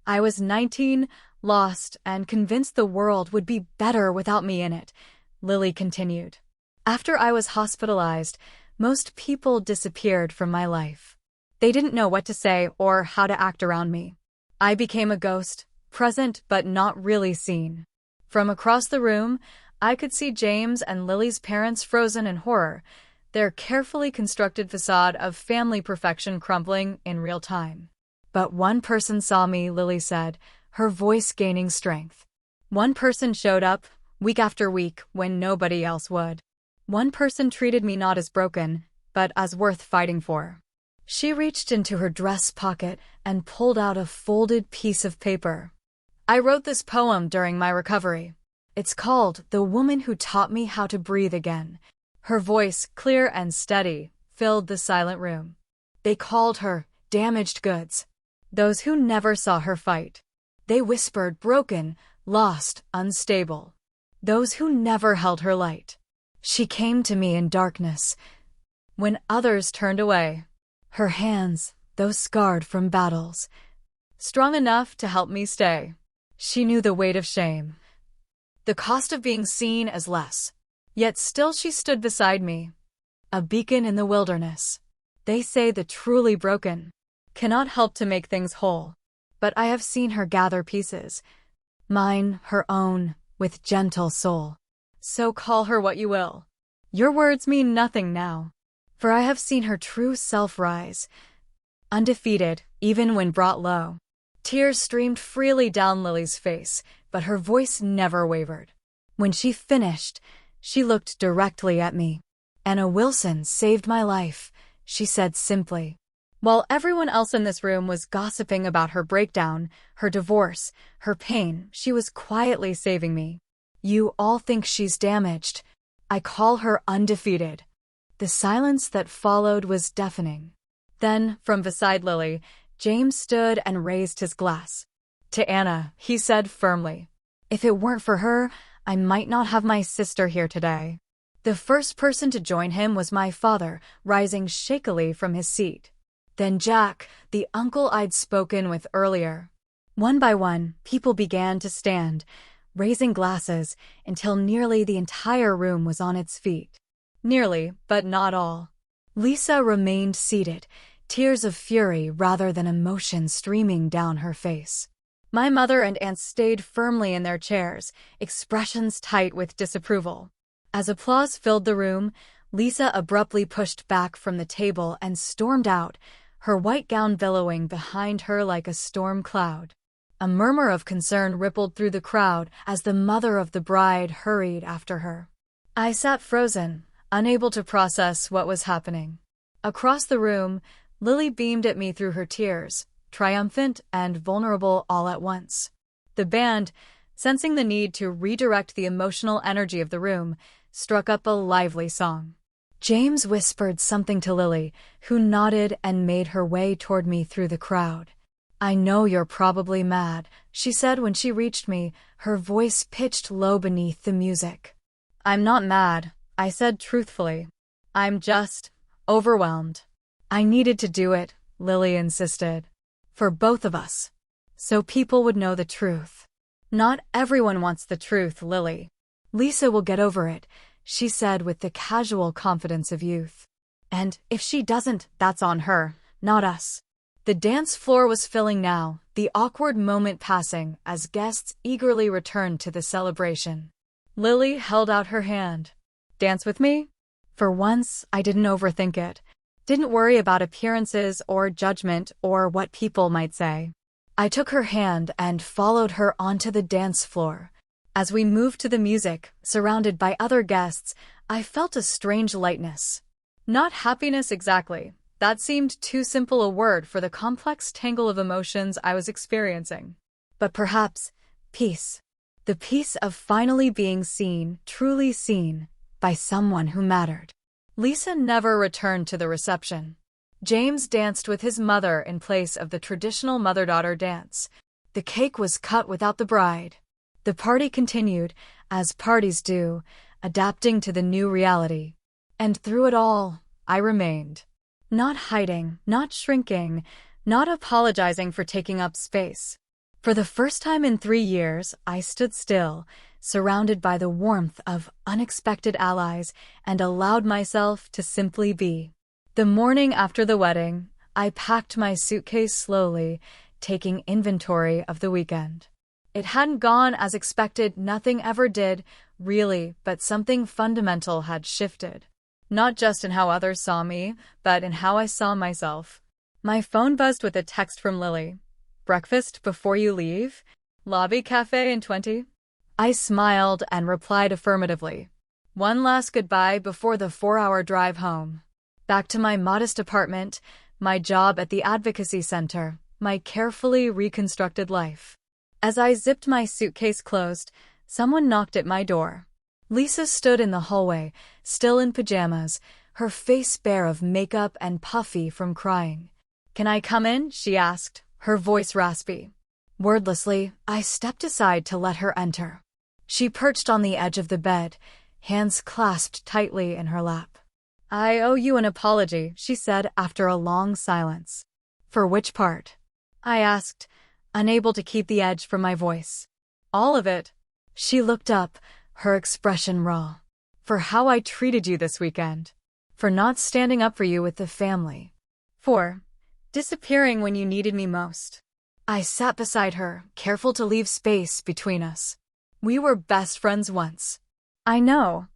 I was 19, lost, and convinced the world would be better without me in it, Lily continued. After I was hospitalized, most people disappeared from my life. They didn't know what to say or how to act around me. I became a ghost, present but not really seen. From across the room, I could see James and Lily's parents frozen in horror, their carefully constructed facade of family perfection crumbling in real time. But one person saw me, Lily said, her voice gaining strength. One person showed up, week after week, when nobody else would. One person treated me not as broken, but as worth fighting for. She reached into her dress pocket and pulled out a folded piece of paper. I wrote this poem during my recovery. It's called The Woman Who Taught Me How to Breathe Again. Her voice, clear and steady, filled the silent room. They called her damaged goods. Those who never saw her fight. They whispered broken, lost, unstable. Those who never held her light. She came to me in darkness. When others turned away, her hands, though scarred from battles, strong enough to help me stay. She knew the weight of shame, the cost of being seen as less. Yet still she stood beside me, a beacon in the wilderness. They say the truly broken cannot help to make things whole, but I have seen her gather pieces, mine, her own, with gentle soul. So call her what you will. Your words mean nothing now, for I have seen her true self rise, undefeated, even when brought low. Tears streamed freely down Lily's face, but her voice never wavered. When she finished, she looked directly at me. Anna Wilson saved my life, she said simply. While everyone else in this room was gossiping about her breakdown, her divorce, her pain, she was quietly saving me. You all think she's damaged. I call her undefeated. The silence that followed was deafening. Then, from beside Lily, James stood and raised his glass. To Anna, he said firmly, If it weren't for her, I might not have my sister here today. The first person to join him was my father, rising shakily from his seat. Then Jack, the uncle I'd spoken with earlier. One by one, people began to stand, raising glasses, until nearly the entire room was on its feet. Nearly, but not all. Lisa remained seated, tears of fury rather than emotion streaming down her face. My mother and aunt stayed firmly in their chairs, expressions tight with disapproval. As applause filled the room, Lisa abruptly pushed back from the table and stormed out, her white gown billowing behind her like a storm cloud. A murmur of concern rippled through the crowd as the mother of the bride hurried after her. I sat frozen, unable to process what was happening. Across the room, Lily beamed at me through her tears, triumphant and vulnerable all at once. The band, sensing the need to redirect the emotional energy of the room, struck up a lively song. James whispered something to Lily, who nodded and made her way toward me through the crowd. "I know you're probably mad," she said when she reached me, her voice pitched low beneath the music. "I'm not mad," I said truthfully. "I'm just overwhelmed." "I needed to do it," Lily insisted. "For both of us. So people would know the truth." "Not everyone wants the truth, Lily. Lisa will get over it," she said with the casual confidence of youth. "And if she doesn't, that's on her, not us." The dance floor was filling now, the awkward moment passing as guests eagerly returned to the celebration. Lily held out her hand. "Dance with me?" For once, I didn't overthink it. Didn't worry about appearances or judgment or what people might say. I took her hand and followed her onto the dance floor. As we moved to the music, surrounded by other guests, I felt a strange lightness. Not happiness exactly. That seemed too simple a word for the complex tangle of emotions I was experiencing. But perhaps peace. The peace of finally being seen, truly seen, by someone who mattered. Lisa never returned to the reception. James danced with his mother in place of the traditional mother-daughter dance. The cake was cut without the bride. The party continued, as parties do, adapting to the new reality. And through it all, I remained. Not hiding, not shrinking, not apologizing for taking up space. For the first time in 3 years, I stood still, surrounded by the warmth of unexpected allies, and allowed myself to simply be. The morning after the wedding, I packed my suitcase slowly, taking inventory of the weekend. It hadn't gone as expected, nothing ever did, really, but something fundamental had shifted. Not just in how others saw me, but in how I saw myself. My phone buzzed with a text from Lily. "Breakfast before you leave? Lobby cafe in 20? I smiled and replied affirmatively. One last goodbye before the 4-hour drive home. Back to my modest apartment, my job at the advocacy center, my carefully reconstructed life. As I zipped my suitcase closed, someone knocked at my door. Lisa stood in the hallway, still in pajamas, her face bare of makeup and puffy from crying. "Can I come in?" she asked, her voice raspy. Wordlessly, I stepped aside to let her enter. She perched on the edge of the bed, hands clasped tightly in her lap. "I owe you an apology," she said after a long silence. "For which part?" I asked, unable to keep the edge from my voice. "All of it." She looked up, her expression raw. "For how I treated you this weekend. For not standing up for you with the family. For disappearing when you needed me most." I sat beside her, careful to leave space between us. "We were best friends once." "I know."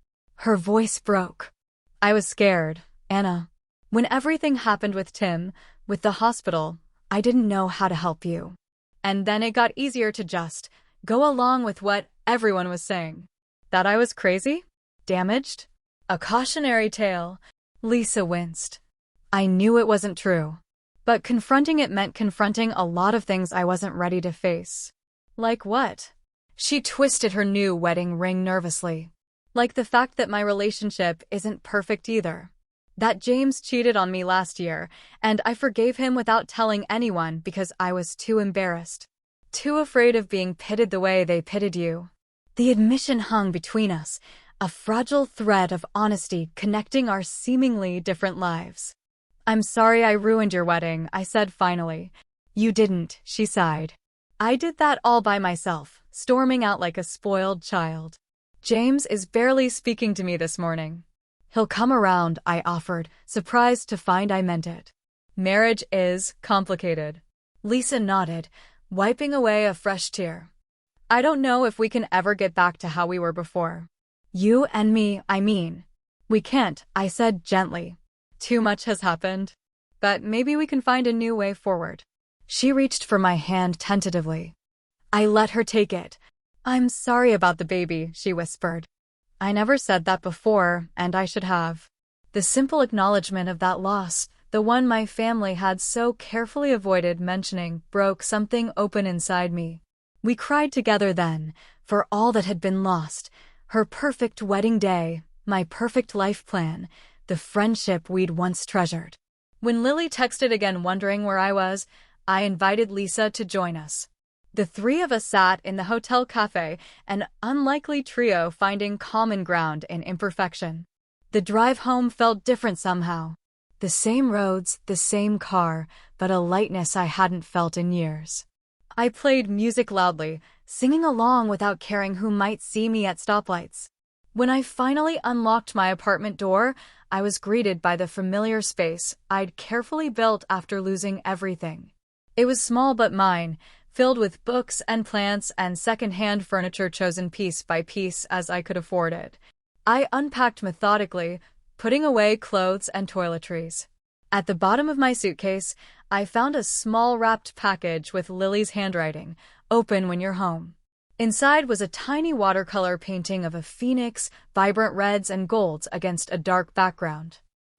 Her voice broke. "I was scared, Anna. When everything happened with Tim, with the hospital, I didn't know how to help you. And then it got easier to just go along with what everyone was saying. That I was crazy? Damaged? A cautionary tale." Lisa winced. I knew it wasn't true. But confronting it meant confronting a lot of things I wasn't ready to face. Like what? She twisted her new wedding ring nervously. Like the fact that my relationship isn't perfect either. That James cheated on me last year, and I forgave him without telling anyone because I was too embarrassed. Too afraid of being pitted the way they pitted you. The admission hung between us, a fragile thread of honesty connecting our seemingly different lives. "I'm sorry I ruined your wedding," I said finally. "You didn't," she sighed. "I did that all by myself," storming out like a spoiled child. "James is barely speaking to me this morning." "He'll come around," I offered, surprised to find I meant it. "Marriage is complicated." Lisa nodded, wiping away a fresh tear. "I don't know if we can ever get back to how we were before." "You and me, I mean." "We can't," I said gently. "Too much has happened. But maybe we can find a new way forward." She reached for my hand tentatively. I let her take it. "I'm sorry about the baby," she whispered. "I never said that before, and I should have." The simple acknowledgement of that loss, the one my family had so carefully avoided mentioning, broke something open inside me. We cried together then, for all that had been lost, her perfect wedding day, my perfect life plan, the friendship we'd once treasured. When Lily texted again wondering where I was, I invited Lisa to join us. The three of us sat in the hotel cafe, an unlikely trio finding common ground in imperfection. The drive home felt different somehow. The same roads, the same car, but a lightness I hadn't felt in years. I played music loudly, singing along without caring who might see me at stoplights. When I finally unlocked my apartment door, I was greeted by the familiar space I'd carefully built after losing everything. It was small but mine, filled with books and plants and second-hand furniture chosen piece by piece as I could afford it. I unpacked methodically, putting away clothes and toiletries. At the bottom of my suitcase, I found a small wrapped package with Lily's handwriting, "Open when you're home." Inside was a tiny watercolor painting of a phoenix, vibrant reds and golds against a dark background.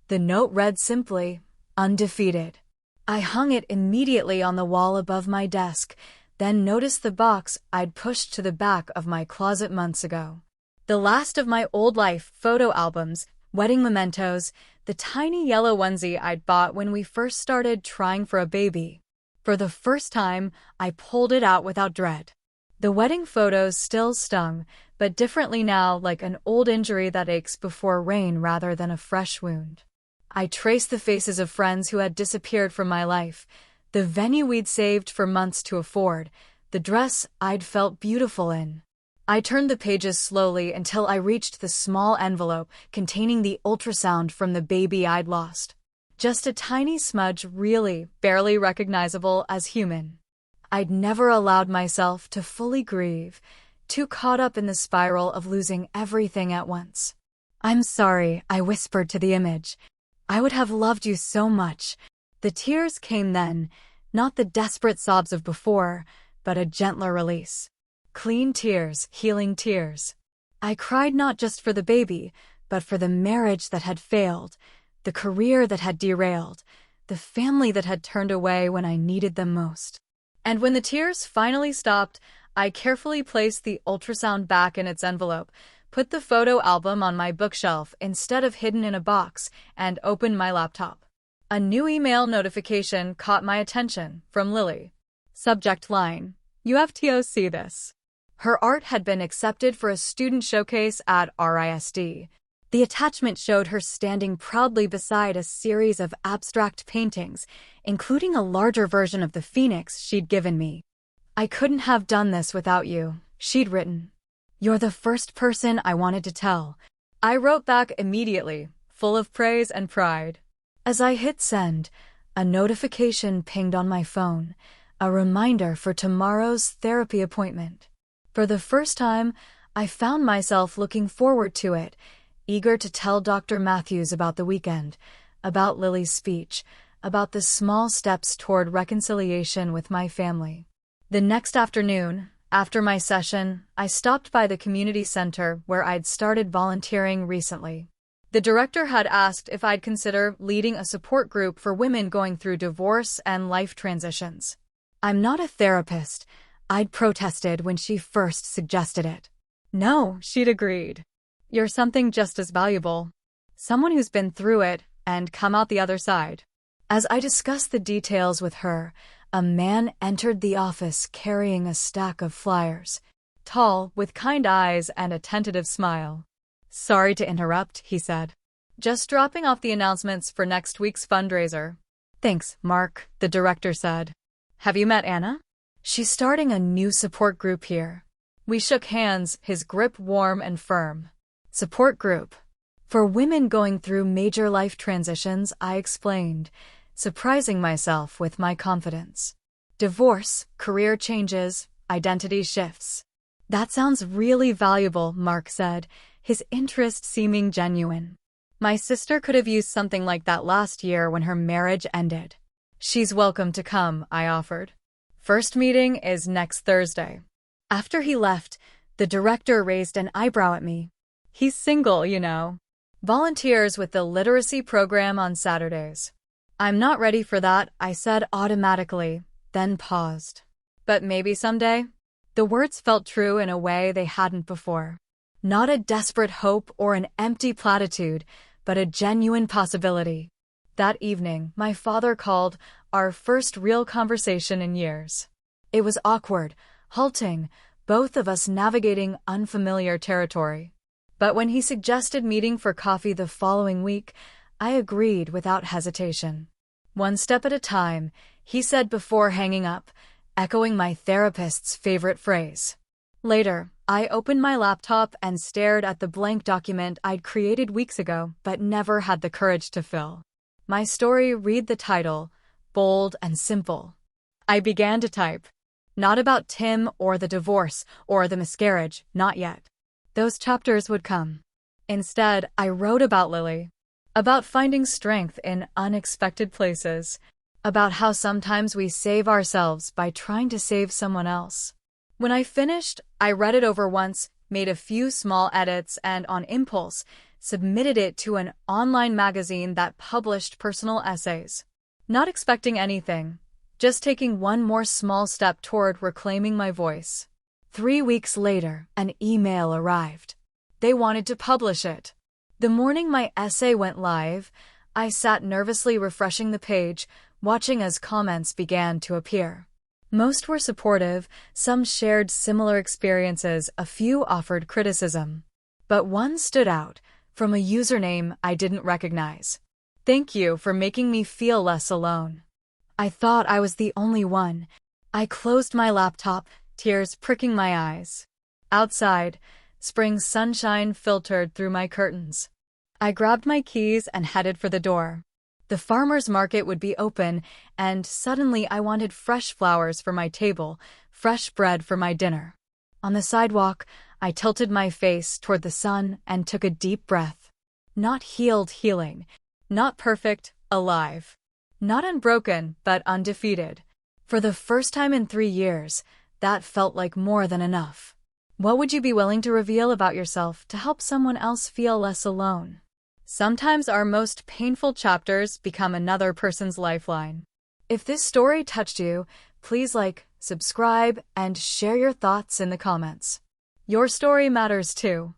The note read simply, "Undefeated." I hung it immediately on the wall above my desk, then noticed the box I'd pushed to the back of my closet months ago. The last of my old life photo albums, wedding mementos, the tiny yellow onesie I'd bought when we first started trying for a baby. For the first time, I pulled it out without dread. The wedding photos still stung, but differently now, like an old injury that aches before rain rather than a fresh wound. I traced the faces of friends who had disappeared from my life, the venue we'd saved for months to afford, the dress I'd felt beautiful in. I turned the pages slowly until I reached the small envelope containing the ultrasound from the baby I'd lost. Just a tiny smudge, really, barely recognizable as human. I'd never allowed myself to fully grieve, too caught up in the spiral of losing everything at once. "I'm sorry," I whispered to the image. "I would have loved you so much." The tears came then, not the desperate sobs of before, but a gentler release. Clean tears, healing tears. I cried not just for the baby, but for the marriage that had failed, the career that had derailed, the family that had turned away when I needed them most. And when the tears finally stopped, I carefully placed the ultrasound back in its envelope, put the photo album on my bookshelf instead of hidden in a box, and opened my laptop. A new email notification caught my attention, from Lily. Subject line: "You have to see this." Her art had been accepted for a student showcase at RISD. The attachment showed her standing proudly beside a series of abstract paintings, including a larger version of the phoenix she'd given me. "I couldn't have done this without you," she'd written. "You're the first person I wanted to tell." I wrote back immediately, full of praise and pride. As I hit send, a notification pinged on my phone, a reminder for tomorrow's therapy appointment. For the first time, I found myself looking forward to it, eager to tell Dr. Matthews about the weekend, about Lily's speech, about the small steps toward reconciliation with my family. The next afternoon, after my session, I stopped by the community center where I'd started volunteering recently. The director had asked if I'd consider leading a support group for women going through divorce and life transitions. "I'm not a therapist," I'd protested when she first suggested it. "No," she'd agreed. "You're something just as valuable. Someone who's been through it and come out the other side." As I discussed the details with her, a man entered the office carrying a stack of flyers, tall, with kind eyes and a tentative smile. "Sorry to interrupt," he said. "Just dropping off the announcements for next week's fundraiser." "Thanks, Mark," the director said. "Have you met Anna? She's starting a new support group here." We shook hands, his grip warm and firm. "Support group for women going through major life transitions," I explained, surprising myself with my confidence. "Divorce, career changes, identity shifts." "That sounds really valuable," Mark said, his interest seeming genuine. "My sister could have used something like that last year when her marriage ended." "She's welcome to come," I offered. "First meeting is next Thursday." After he left, the director raised an eyebrow at me. "He's single, you know. Volunteers with the literacy program on Saturdays." "I'm not ready for that," I said automatically, then paused. "But maybe someday?" The words felt true in a way they hadn't before. Not a desperate hope or an empty platitude, but a genuine possibility. That evening, my father called, our first real conversation in years. It was awkward, halting, both of us navigating unfamiliar territory. But when he suggested meeting for coffee the following week, I agreed without hesitation. "One step at a time," he said before hanging up, echoing my therapist's favorite phrase. Later, I opened my laptop and stared at the blank document I'd created weeks ago but never had the courage to fill. My story, read the title, bold and simple. I began to type. Not about Tim or the divorce or the miscarriage, not yet. Those chapters would come. Instead, I wrote about Lily. About finding strength in unexpected places. About how sometimes we save ourselves by trying to save someone else. When I finished, I read it over once, made a few small edits, and on impulse, submitted it to an online magazine that published personal essays. Not expecting anything, just taking one more small step toward reclaiming my voice. 3 weeks later, an email arrived. They wanted to publish it. The morning my essay went live, I sat nervously refreshing the page, watching as comments began to appear. Most were supportive, some shared similar experiences, a few offered criticism. But one stood out, from a username I didn't recognize. "Thank you for making me feel less alone." I thought I was the only one. I closed my laptop, tears pricking my eyes. Outside, spring sunshine filtered through my curtains. I grabbed my keys and headed for the door. The farmer's market would be open, and suddenly I wanted fresh flowers for my table, fresh bread for my dinner. On the sidewalk, I tilted my face toward the sun and took a deep breath. Not healed, healing. Not perfect, alive. Not unbroken, but undefeated. For the first time in 3 years, that felt like more than enough. What would you be willing to reveal about yourself to help someone else feel less alone? Sometimes our most painful chapters become another person's lifeline. If this story touched you, please like, subscribe, and share your thoughts in the comments. Your story matters too.